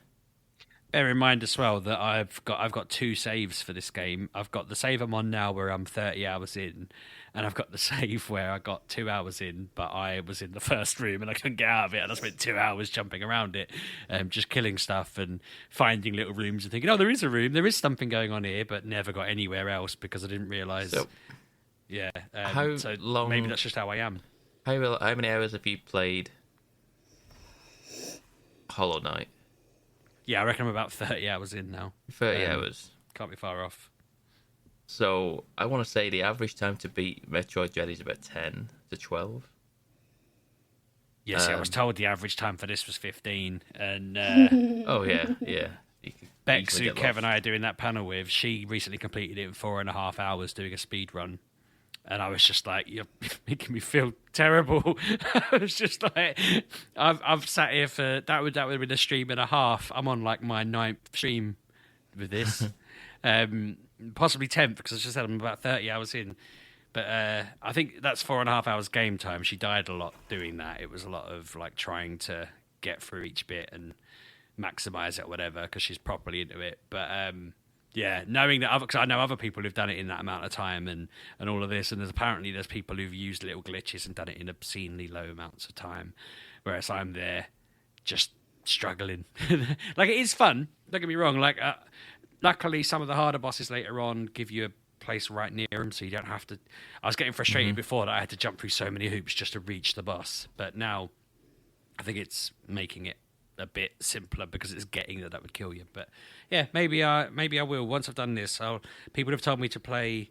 bear in mind as well that I've got 2 saves for this game. I've got the save I'm on now where I'm 30 hours in, and I've got the save where I got 2 hours in, but I was in the first room and I couldn't get out of it, and I spent 2 hours jumping around it, just killing stuff and finding little rooms and thinking, oh, there is a room, there is something going on here, but never got anywhere else because I didn't realise. So, yeah, so long? Maybe that's just how I am. How many hours have you played Hollow Knight? Yeah, I reckon I'm about 30 hours in now. 30 hours. Can't be far off. So, I want to say the average time to beat Metroid Dread is about 10 to 12. Yes, I was told the average time for this was 15. And oh, yeah. Bex, who Kev and I are doing that panel with, she recently completed it in 4.5 hours doing a speed run. And I was just like, you're making me feel terrible. I was just like, I've sat here for, that would have been a stream and a half. I'm on like my 9th stream with this. Possibly 10th, because as I said, I'm about 30 hours in. But I think that's 4.5 hours game time. She died a lot doing that. It was a lot of like trying to get through each bit and maximize it or whatever, because she's properly into it. But yeah, knowing that, because I know other people who've done it in that amount of time and all of this, and there's people who've used little glitches and done it in obscenely low amounts of time, whereas I'm there just struggling. Like, it is fun, don't get me wrong. Like, luckily, some of the harder bosses later on give you a place right near them, so you don't have to. I was getting frustrated before that I had to jump through so many hoops just to reach the boss, but now I think it's making it a bit simpler because it's getting that would kill you. But yeah, maybe I will once I've done this. People have told me to play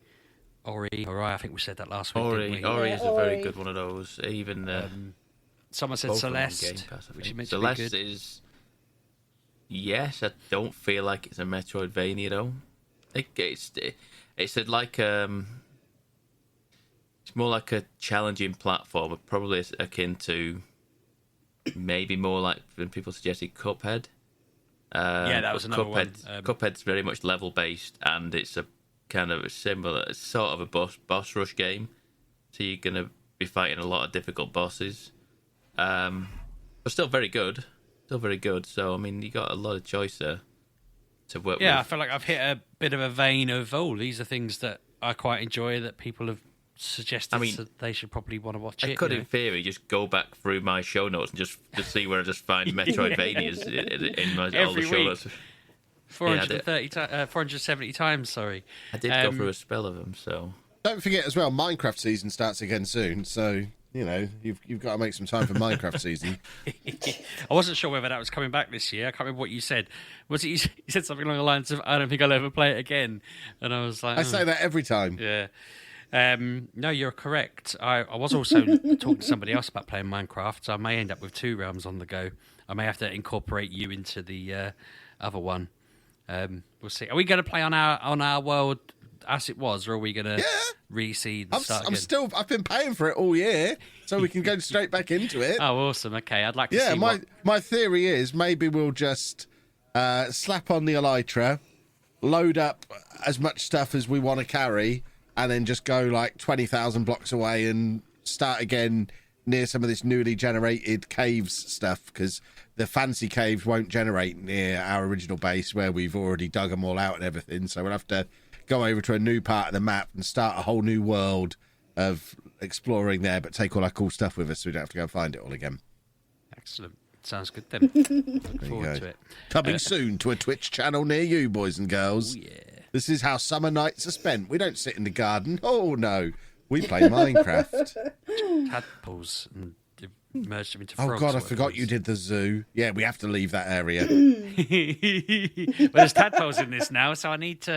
Ori. I think we said that last week. Ori is a very good one of those. Even someone said Celeste, which you mentioned. Celeste is yes. I don't feel like it's a Metroidvania though. It's more like a challenging platform, probably akin to maybe more like when people suggested Cuphead. Yeah, that was another one. Cuphead's very much level based, and it's a kind of a similar, it's sort of a boss rush game. So you're gonna be fighting a lot of difficult bosses, but still very good. So I mean, you got a lot of choice there to work with. Yeah, I feel like I've hit a bit of a vein of these are things that I quite enjoy that people have suggested. So they should probably want to watch it. I could, in theory, just go back through my show notes and just to see where I just find Metroidvanias in my all the show notes. 470 times. Sorry, I did go through a spell of them. So don't forget as well, Minecraft season starts again soon. So you've got to make some time for Minecraft season. I wasn't sure whether that was coming back this year. I can't remember what you said. Was it you said something along the lines of "I don't think I'll ever play it again," and I was like, I say that every time. Yeah. No, you're correct. I was also talking to somebody else about playing Minecraft, so I may end up with 2 realms on the go. I may have to incorporate you into the other one. We'll see. Are we going to play on our world as it was, or are we going to reseed and start again? I've been paying for it all year, so we can go straight back into it. Oh, awesome. Okay, I'd like to see my theory is maybe we'll just slap on the Elytra, load up as much stuff as we want to carry, and then just go like 20,000 blocks away and start again near some of this newly generated caves stuff, because the fancy caves won't generate near our original base where we've already dug them all out and everything. So we'll have to go over to a new part of the map and start a whole new world of exploring there, but take all our cool stuff with us so we don't have to go and find it all again. Excellent. Sounds good then. Looking forward to it. Coming soon to a Twitch channel near you, boys and girls. Oh, yeah. This is how summer nights are spent. We don't sit in the garden. Oh, no. We play Minecraft. Tadpoles and merged them into frogs. Oh, God, I forgot you did the zoo. Yeah, we have to leave that area. Well, there's tadpoles in this now, so I might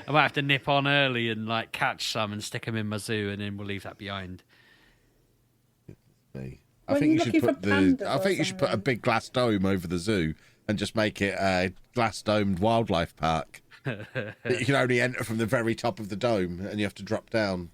have to nip on early and like catch some and stick them in my zoo, and then we'll leave that behind. I think you should put a big glass dome over the zoo and just make it a glass domed wildlife park. You can only enter from the very top of the dome, and you have to drop down.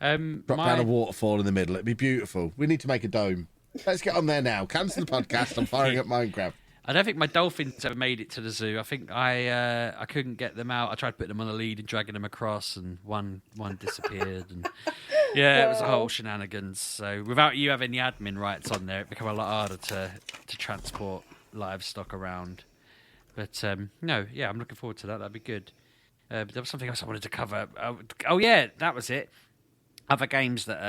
Down a waterfall in the middle. It'd be beautiful. We need to make a dome. Let's get on there now. Cancel the podcast. I'm firing up Minecraft. I don't think my dolphins ever made it to the zoo. I think I couldn't get them out. I tried putting them on a lead and dragging them across, and one disappeared. And yeah, it was a whole shenanigans. So without you having the admin rights on there, it became a lot harder to transport livestock around. But no, yeah, I'm looking forward to that. That'd be good. But there was something else I wanted to cover. Oh yeah, that was it. Other games that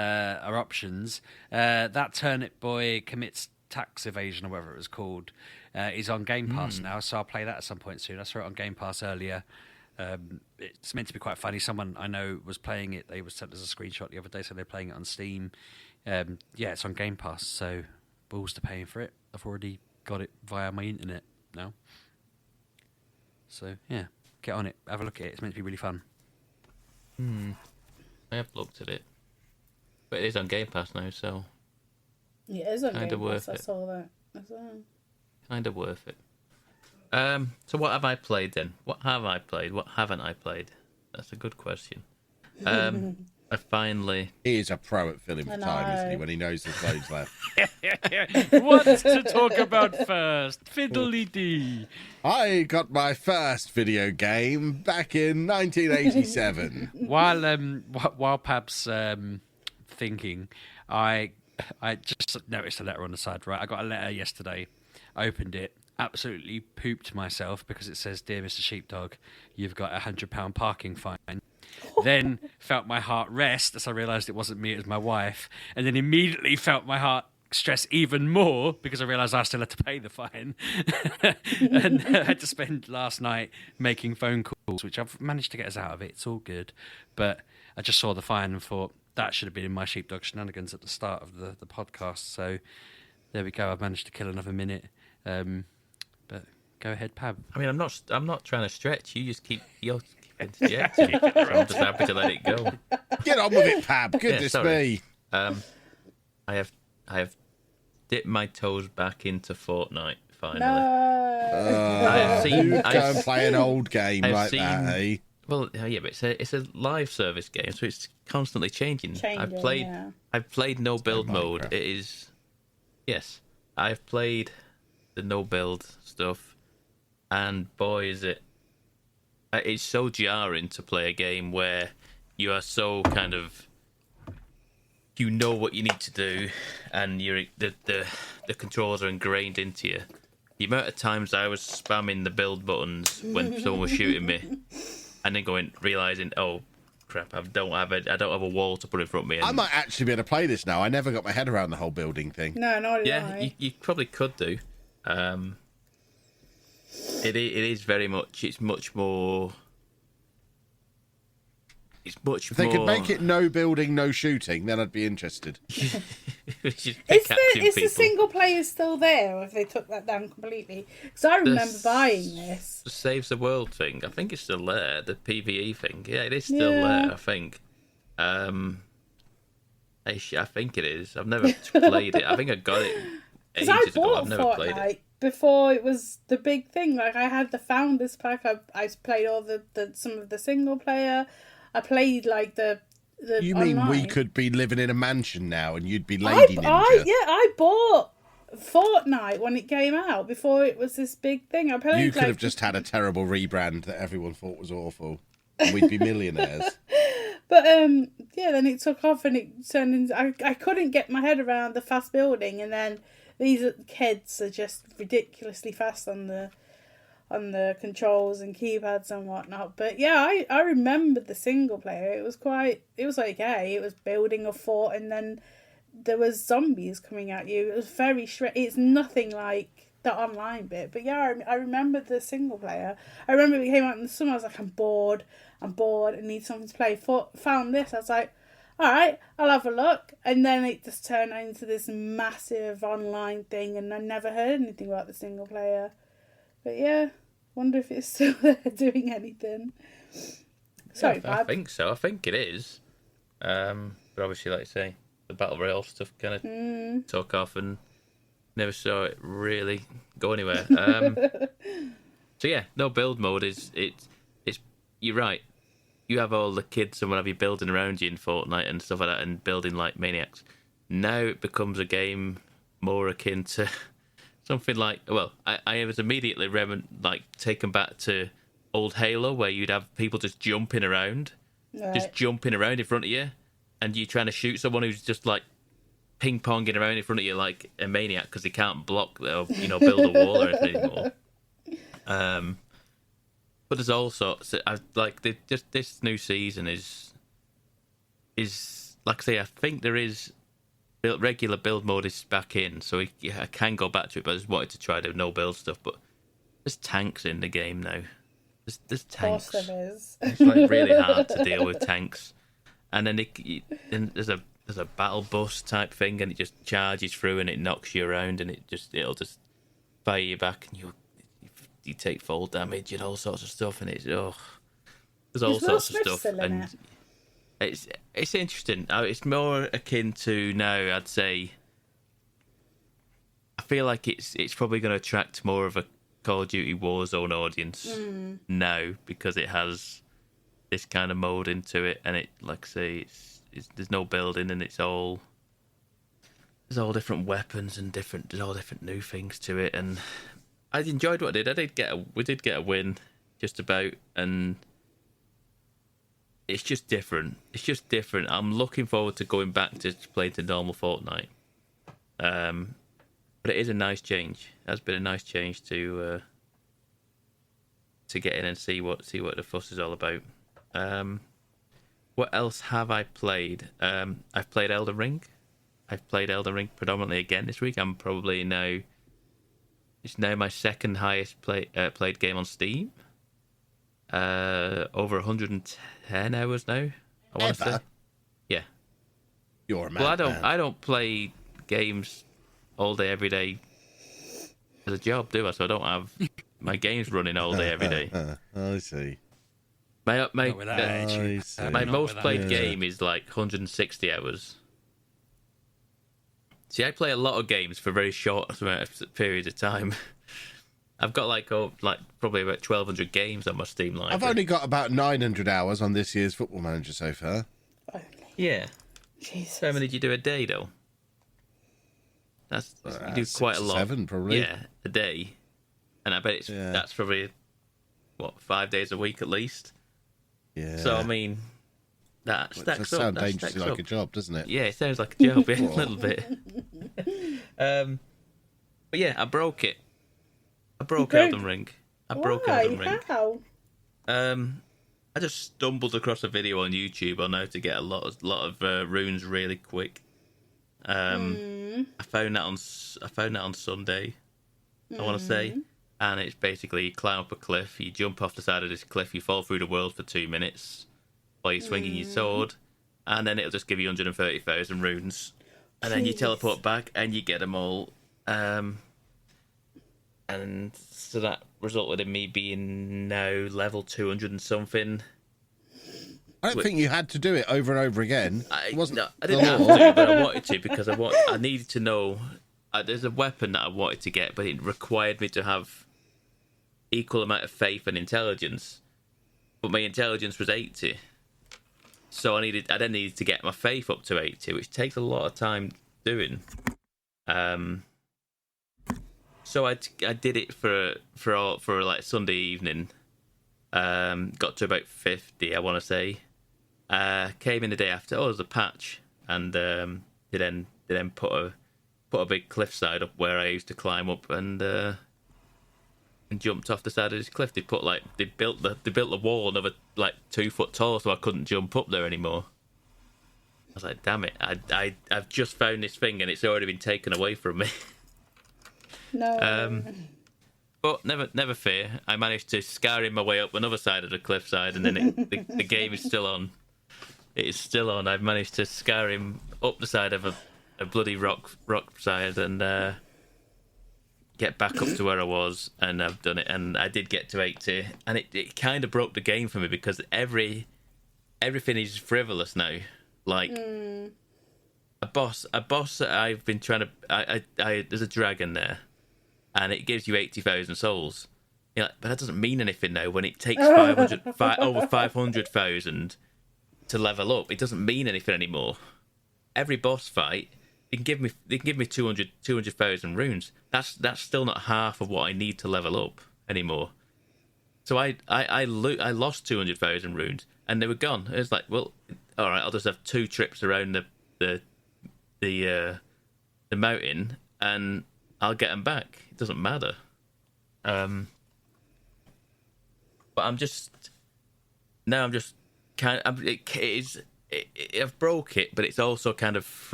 are options. That Turnip Boy Commits Tax Evasion, or whatever it was called, is on Game Pass now, so I'll play that at some point soon. I saw it on Game Pass earlier. It's meant to be quite funny. Someone I know was playing it. They was sent us a screenshot the other day, so they're playing it on Steam. Yeah, it's on Game Pass, so balls to paying for it. I've already got it via my internet now. So, yeah, get on it. Have a look at it. It's meant to be really fun. I have looked at it. But it is on Game Pass now, so... Yeah, it is on Game worth Pass. it. I saw that as well. Kind of worth it. So what have I played then? What have I played? What haven't I played? That's a good question. I finally... He is a pro at filling for time, isn't he, when he knows there's loads left. What to talk about first? Fiddly-dee. I got my first video game back in 1987. While Pab's thinking, I just noticed a letter on the side, right? I got a letter yesterday. I opened it, absolutely pooped myself because it says, "Dear Mr. Sheepdog, you've got £100 parking fine." Then felt my heart rest as I realised it wasn't me, it was my wife. And then immediately felt my heart stress even more because I realised I still had to pay the fine. And I had to spend last night making phone calls, which I've managed to get us out of it. It's all good. But I just saw the fine and thought, that should have been in my Sheepdog shenanigans at the start of the podcast. So there we go. I've managed to kill another minute. But go ahead, Pab. I mean, I'm not trying to stretch. You just keep interjecting. I'm just happy to let it go. Get on with it, Pab. Goodness me. I have dipped my toes back into Fortnite finally. No. I've seen. Go and play an old game I've like seen- that, eh? Well, yeah, but it's a live service game, so it's constantly changing. Yeah. I've played no build like mode. Minecraft. It is, yes, I've played the no build stuff, and boy, is it's so jarring to play a game where you are so kind of, you know what you need to do, and the controls are ingrained into you. The amount of times I was spamming the build buttons when someone was shooting me, and then realizing, oh crap, I don't have a wall to put in front of me. And I might actually be able to play this now. I never got my head around the whole building thing. No, not yeah, I. you probably could do. It is very much. It's much more. It's much If they more. could make it no building, no shooting, then I'd be interested. Is the single player still there, or if they took that down completely? Because I remember buying this. The Saves the World thing. I think it's still there. The PvE thing. Yeah, it is still Yeah. there. I think. I think it is. I've never played it. I think I got it Because ages I ago. bought I've never played it. Fortnite before it was the big thing. Like I had the Founders Pack. I played all the some of the single player. I played like the You mean we online. could be living in a mansion now and you'd be Lady Ninja? I bought Fortnite when it came out before it was this big thing. I played. You could have just had a terrible rebrand that everyone thought was awful. And we'd be millionaires. But yeah, then it took off and it turned into. I couldn't get my head around the fast building, and then these kids are just ridiculously fast on the controls and keypads and whatnot. But yeah, I remembered the single player. It was okay. It was building a fort, and then there was zombies coming at you. It was very it's nothing like the online bit. But yeah, I remember the single player. I remember it came out in the summer. I was like, I'm bored, I need something to play. Found this, I was like, alright, I'll have a look. And then it just turned into this massive online thing, and I never heard anything about the single player. But yeah, wonder if it's still there doing anything. Sorry, I Fab. think so. I think it is. But obviously, like I say, the Battle Royale stuff kind of took off and never saw it really go anywhere. So yeah, no build mode is it's. You're right. You have all the kids and whatever you building around you in Fortnite and stuff like that, and building like maniacs. Now it becomes a game more akin to something like. Well, I was immediately taken back to old Halo, where you'd have people just jumping around in front of you, and you trying to shoot someone who's just like ping ponging around in front of you like a maniac because they can't block or build a wall or anything anymore. But there's all sorts. Just this new season is like I say. I think there is regular build mode is back in, so I can go back to it. But I just wanted to try the no build stuff. But there's tanks in the game now. There's tanks. Of course there is. It's like really hard to deal with tanks. And then there's a battle bus type thing, and it just charges through and it knocks you around, and it'll just fire you back, and you take fall damage and all sorts of stuff, and there's all sorts of stuff, and it's interesting. It's more akin to now. I'd say I feel like it's probably going to attract more of a Call of Duty Warzone audience now, because it has this kind of mode into it, and it, like I say, there's no building, and there's all different weapons and there's all different new things to it, and I enjoyed what I did. We did get a win, just about, and it's just different. I'm looking forward to going back to playing the normal Fortnite. But it is a nice change. It has been a nice change to get in and see what the fuss is all about. What else have I played? I've played Elden Ring. I've played Elden Ring predominantly again this week. I'm probably now. It's now my second highest played game on Steam. Over 110 hours now, I want to say. Yeah. You're a man. Well, I don't play games all day every day as a job, do I? So I don't have my games running all day every day. I see. My I see. my most played game is like 160 hours. See, I play a lot of games for very short periods of time. I've got like probably about 1,200 games on my Steam library. I've only got about 900 hours on this year's Football Manager so far. Only. Yeah. Jesus. How many did you do a day though? You do quite a lot. 7 probably. Yeah, a day. And I bet that's probably 5 days a week at least. Yeah. So I mean, that stacks up. Sounds dangerously like a job, doesn't it? Yeah, it sounds like a job, a little bit. But yeah, I broke it. I broke Elden Ring. How? I just stumbled across a video on YouTube on how to get a lot of runes really quick. I found that on Sunday, I want to say, and it's basically you climb up a cliff, you jump off the side of this cliff, you fall through the world for 2 minutes while you're swinging your sword, and then it'll just give you 130,000 runes, and then you teleport back and you get them all. And so that resulted in me being now level 200 and something. I don't think you had to do it over and over again. I didn't have to, but I wanted to because I needed to know. There's a weapon that I wanted to get, but it required me to have equal amount of faith and intelligence. But my intelligence was 80, so I then needed to get my faith up to 80, which takes a lot of time doing. So I did it for like Sunday evening. Got to about 50, I want to say. Came in the day after. Oh, there's a patch, and they then put a big cliffside up where I used to climb up and jumped off the side of this cliff. They built the wall another like 2 foot tall, so I couldn't jump up there anymore. I was like, damn it! I've just found this thing and it's already been taken away from me. No. But never fear. I managed to scar my way up another side of the cliffside, and then the game is still on. It is still on. I've managed to scar him up the side of a bloody rock side and get back up to where I was, and I've done it. And I did get to 80, and it kind of broke the game for me because everything is frivolous now. Like a boss that I've been trying to. I there's a dragon there. And it gives you 80,000 souls. You're like, but that doesn't mean anything now when it takes over 500,000 to level up. It doesn't mean anything anymore. Every boss fight, they can give me 200,000 runes. That's still not half of what I need to level up anymore. So I lost 200,000 runes and they were gone. It was like, well, all right, I'll just have 2 trips around the mountain and I'll get them back. It doesn't matter. But I'm just kind of. I've broke it, but it's also kind of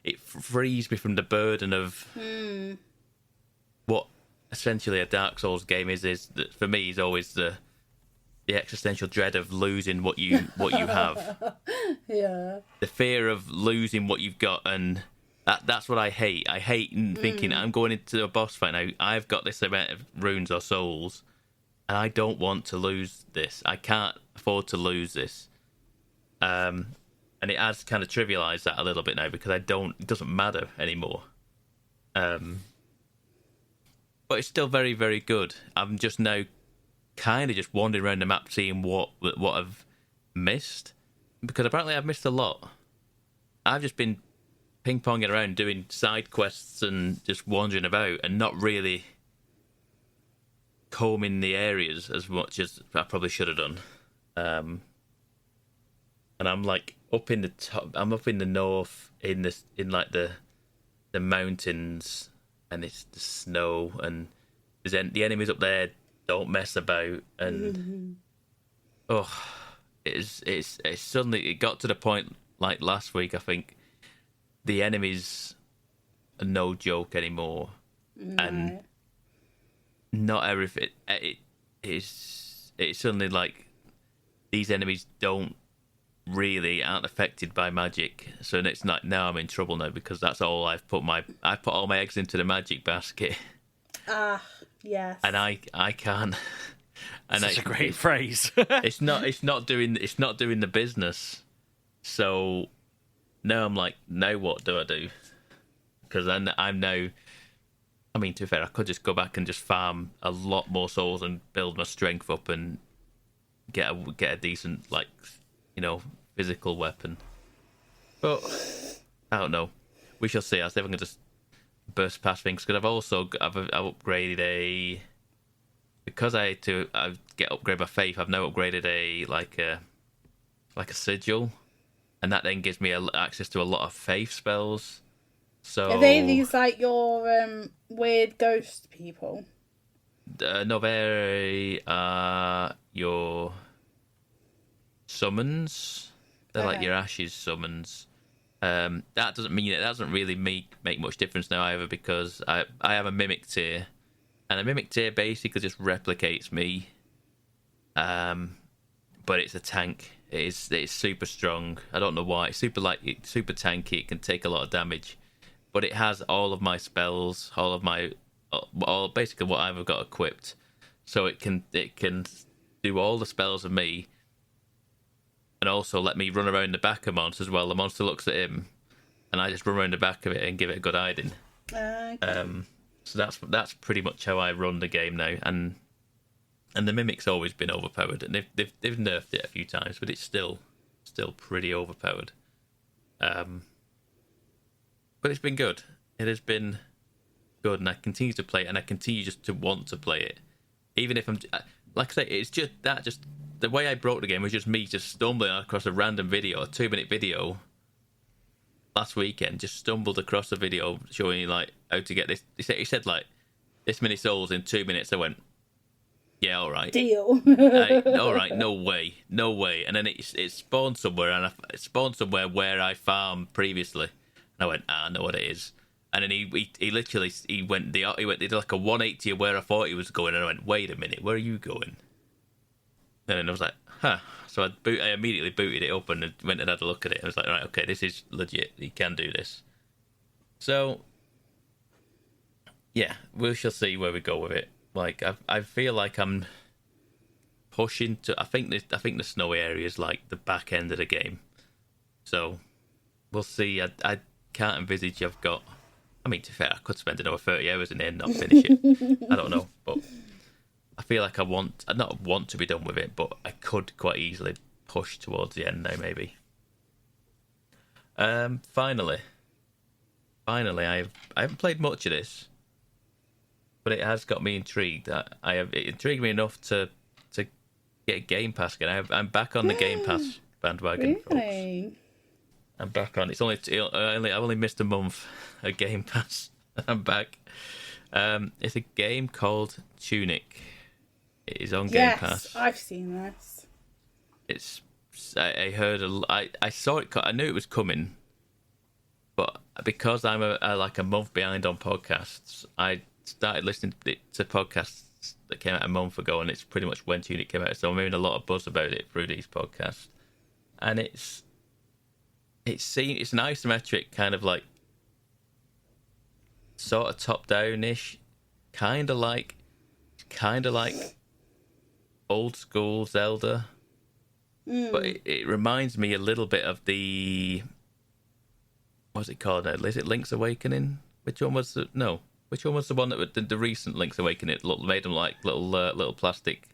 it frees me from the burden of what essentially a Dark Souls game is that for me is always the existential dread of losing what you have. Yeah. The fear of losing what you've got, and that's what I hate. I hate thinking I'm going into a boss fight now. I've got this amount of runes or souls, and I don't want to lose this. I can't afford to lose this. And it has kind of trivialized that a little bit now because it doesn't matter anymore. But it's still very, very good. I'm just now kind of just wandering around the map seeing what I've missed, because apparently I've missed a lot. I've just been ping-ponging around doing side quests and just wandering about and not really combing the areas as much as I probably should have done. And I'm like up in the top. I'm up in the north in like the mountains, and it's the snow, and the enemies up there don't mess about, and it's suddenly it got to the point like last week, I think. The enemies are no joke anymore, and not everything. It's suddenly like these enemies aren't affected by magic. So it's like now I'm in trouble now because that's all I put all my eggs into the magic basket. Yes. And I can't. And That's a great phrase. it's not doing the business. So now I'm like, now what do I do? Because I'm I mean, to be fair, I could just go back and just farm a lot more souls and build my strength up and get a decent, like, physical weapon. But I don't know. We shall see. I think I'm gonna just burst past things because I've upgraded because I had to upgrade my faith. I've now upgraded a sigil, and that then gives me access to a lot of faith spells. So are they these like your weird ghost people? Novere are your summons. They're like your ashes summons. That doesn't really make much difference now either, because I have a mimic tier, and a mimic tier basically just replicates me. But it's a tank. It's super strong. I don't know why. It's super tanky. It can take a lot of damage, but it has all of my spells, all basically what I've got equipped, so it can do all the spells of me, and also let me run around the back of monsters while the monster looks at him, and I just run around the back of it and give it a good hiding. Okay. So that's pretty much how I run the game now, and the mimic's always been overpowered, and they've nerfed it a few times, but it's still pretty overpowered. But it's been good. It has been good, and I continue to play it, and I continue just to want to play it, even if I'm like I say, it's just the way I broke the game was just me just stumbling across a random video, a 2-minute video last weekend. Just stumbled across a video showing you like how to get this. He said like this many souls in 2 minutes. I went, yeah, all right, Deal. all right, no way. And then it spawned somewhere, and it spawned somewhere where I farmed previously. And I went, I know what it is. And then he literally went they did like a 180 of where I thought he was going, and I went, wait a minute, where are you going? And then I was like, huh. So I immediately booted it up and went and had a look at it. I was like, right, okay, this is legit. You can do this. So, yeah, we shall see where we go with it. Like, I feel like I'm pushing to. I think the snowy area is like the back end of the game. So, we'll see. I can't envisage I've got. I mean, to be fair, I could spend another 30 hours in there and not finish it. I don't know, but I feel like I not want to be done with it, but I could quite easily push towards the end now, maybe. Finally, I haven't played much of this, but it has got me intrigued. It intrigued me enough to get Game Pass again. I'm back on the Game Pass bandwagon. Really? Folks. I'm back on. I've only missed a month of Game Pass. I'm back. It's a game called Tunic. It is on Game Pass. Yes, I've seen this. It's. I heard. I saw it. I knew it was coming, but because I'm a month behind on podcasts, I started listening to podcasts that came out a month ago, and it's pretty much when Tunic came out. So I'm hearing a lot of buzz about it through these podcasts, and it's an isometric kind of like sort of top down-ish, kind of like old school Zelda, but it reminds me a little bit of the what's it called now? Is it Link's Awakening? Which one was the one that the recent Link's Awakening made them like little plastic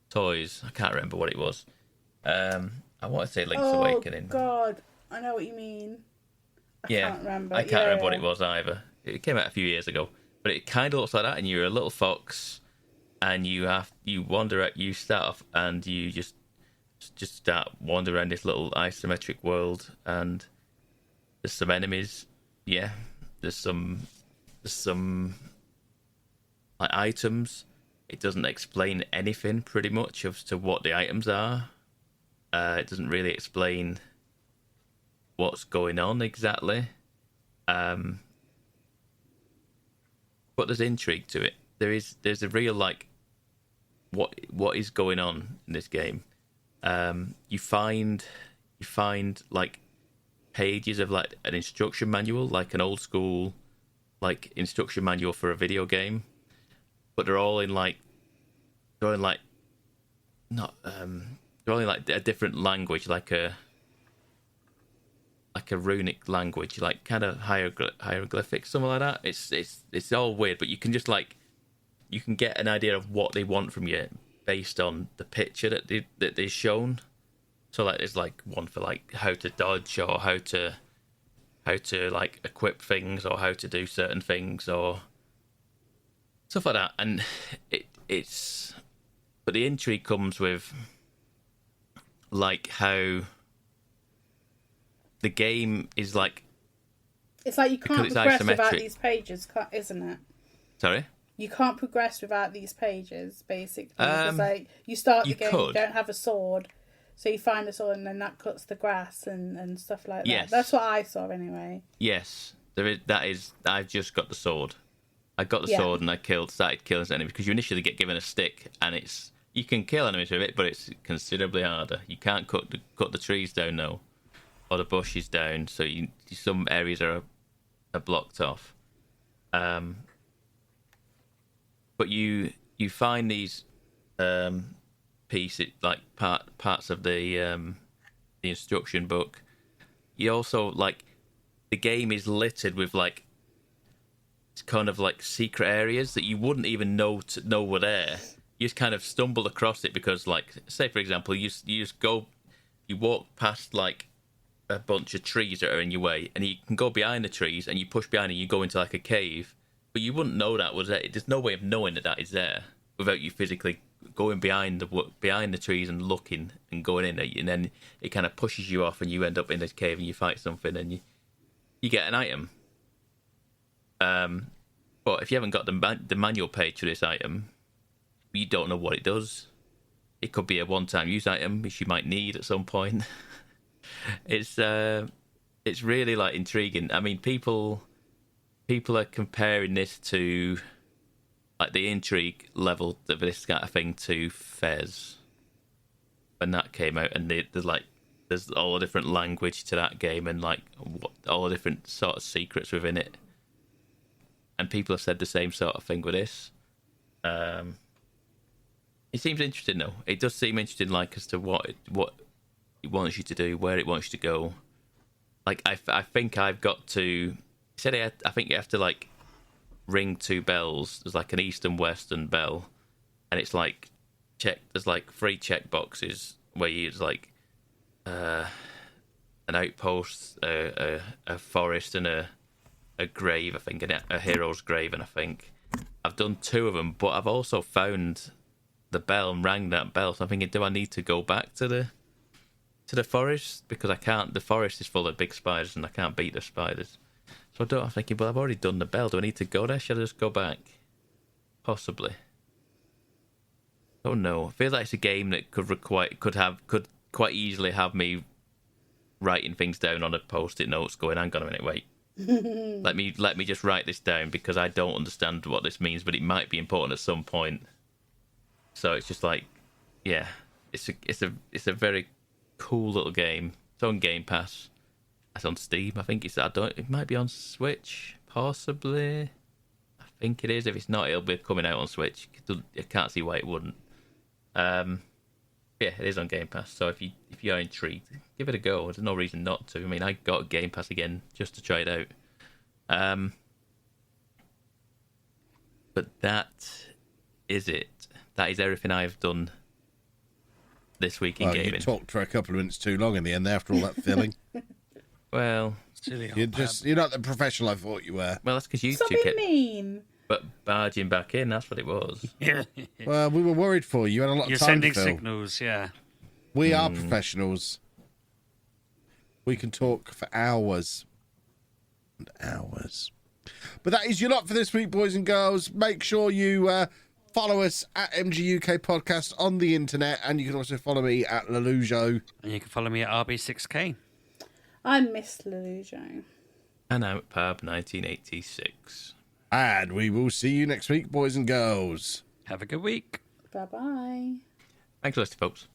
toys? I can't remember what it was. I want to say Link's Awakening. Oh God, I know what you mean. I can't remember. I can't remember what it was either. It came out a few years ago, but it kind of looks like that. And you're a little fox, and you start off and you just start wandering around this little isometric world, and there's some enemies. Yeah, there's some like items. It doesn't explain anything pretty much as to what the items are. It doesn't really explain what's going on exactly. But there's intrigue to it. There's a real like what is going on in this game. You find like pages of like an instruction manual, like an old school like instruction manual for a video game, but they're all in like a different language, like a like a runic language, like kind of hieroglyphics, something like that. It's all weird, but you can just like you can get an idea of what they want from you based on the picture that they've shown. So like there's like one for like how to dodge or how to like equip things or how to do certain things or stuff like that. And but the intrigue comes with like how the game is like. It's like you can't progress without these pages, isn't it? Sorry? You can't progress without these pages, basically. Because like you start the game, you don't have a sword, so you find a sword, and then that cuts the grass and stuff like that. Yes. That's what I saw anyway. Yes, that is. I've just got the sword. I got the sword and I started killing enemies because you initially get given a stick and you can kill enemies with it, but it's considerably harder. You can't cut the trees down though, or the bushes down. So some areas are blocked off. But you find these pieces like parts of the instruction book. You also like the game is littered with like it's kind of like secret areas that you wouldn't even know were there. You just kind of stumble across it because, like, say for example, you walk past like a bunch of trees that are in your way, and you can go behind the trees, and you push behind, and you go into like a cave, but you wouldn't know that was there. There's no way of knowing that is there without you physically going behind the trees and looking and going in there, and then it kind of pushes you off, and you end up in this cave, and you fight something, and you get an item. But if you haven't got the manual page for this item, you don't know what it does. It could be a one-time use item which you might need at some point. It's really like intriguing. I mean, people are comparing this to like the intrigue level of this kind of thing to Fez when that came out, and there's all the different language to that game and like all the different sort of secrets within it. And people have said the same sort of thing with this. It seems interesting, though. It does seem interesting, like as to what it wants you to do, where it wants you to go. Like I think I've got to. I think you have to like ring 2 bells. There's like an east and western bell, and it's like there's like 3 check boxes where you use like an outpost, a forest, and a grave, I think, a hero's grave, and I think I've done 2 of them, but I've also found the bell and rang that bell, so I'm thinking, do I need to go back to the forest? Because I can't, the forest is full of big spiders and I can't beat the spiders. So I'm thinking, well, I've already done the bell, do I need to go there? Should I just go back? Possibly. Oh no, I feel like it's a game that could quite easily have me writing things down on a post-it notes going, hang on a minute, wait. let me just write this down because I don't understand what this means, but it might be important at some point. So it's just like, yeah, it's a very cool little game. It's on Game Pass. It's on Steam. I think it might be on Switch, possibly. I think it is. If it's not, it'll be coming out on Switch. I can't see why it wouldn't. Yeah, it is on Game Pass. So if you are intrigued, give it a go. There's no reason not to. I mean, I got Game Pass again just to try it out. But that is it. That is everything I've done this week in gaming. You talked for a couple of minutes too long in the end after all that filling. Well, you're not the professional I thought you were. Well, that's because you Stop two kept mean. but barging back in. That's what it was. Yeah. Well, we were worried for you. You had a lot You're of time sending to fill. signals, yeah. We are professionals. We can talk for hours and hours. But that is your lot for this week, boys and girls. Make sure you follow us at MGUK Podcast on the internet, and you can also follow me at Lelujo. And you can follow me at RB6K. I miss Lelujo. And I'm at Pab 1986. And we will see you next week, boys and girls. Have a good week. Bye-bye. Thanks for listening, folks.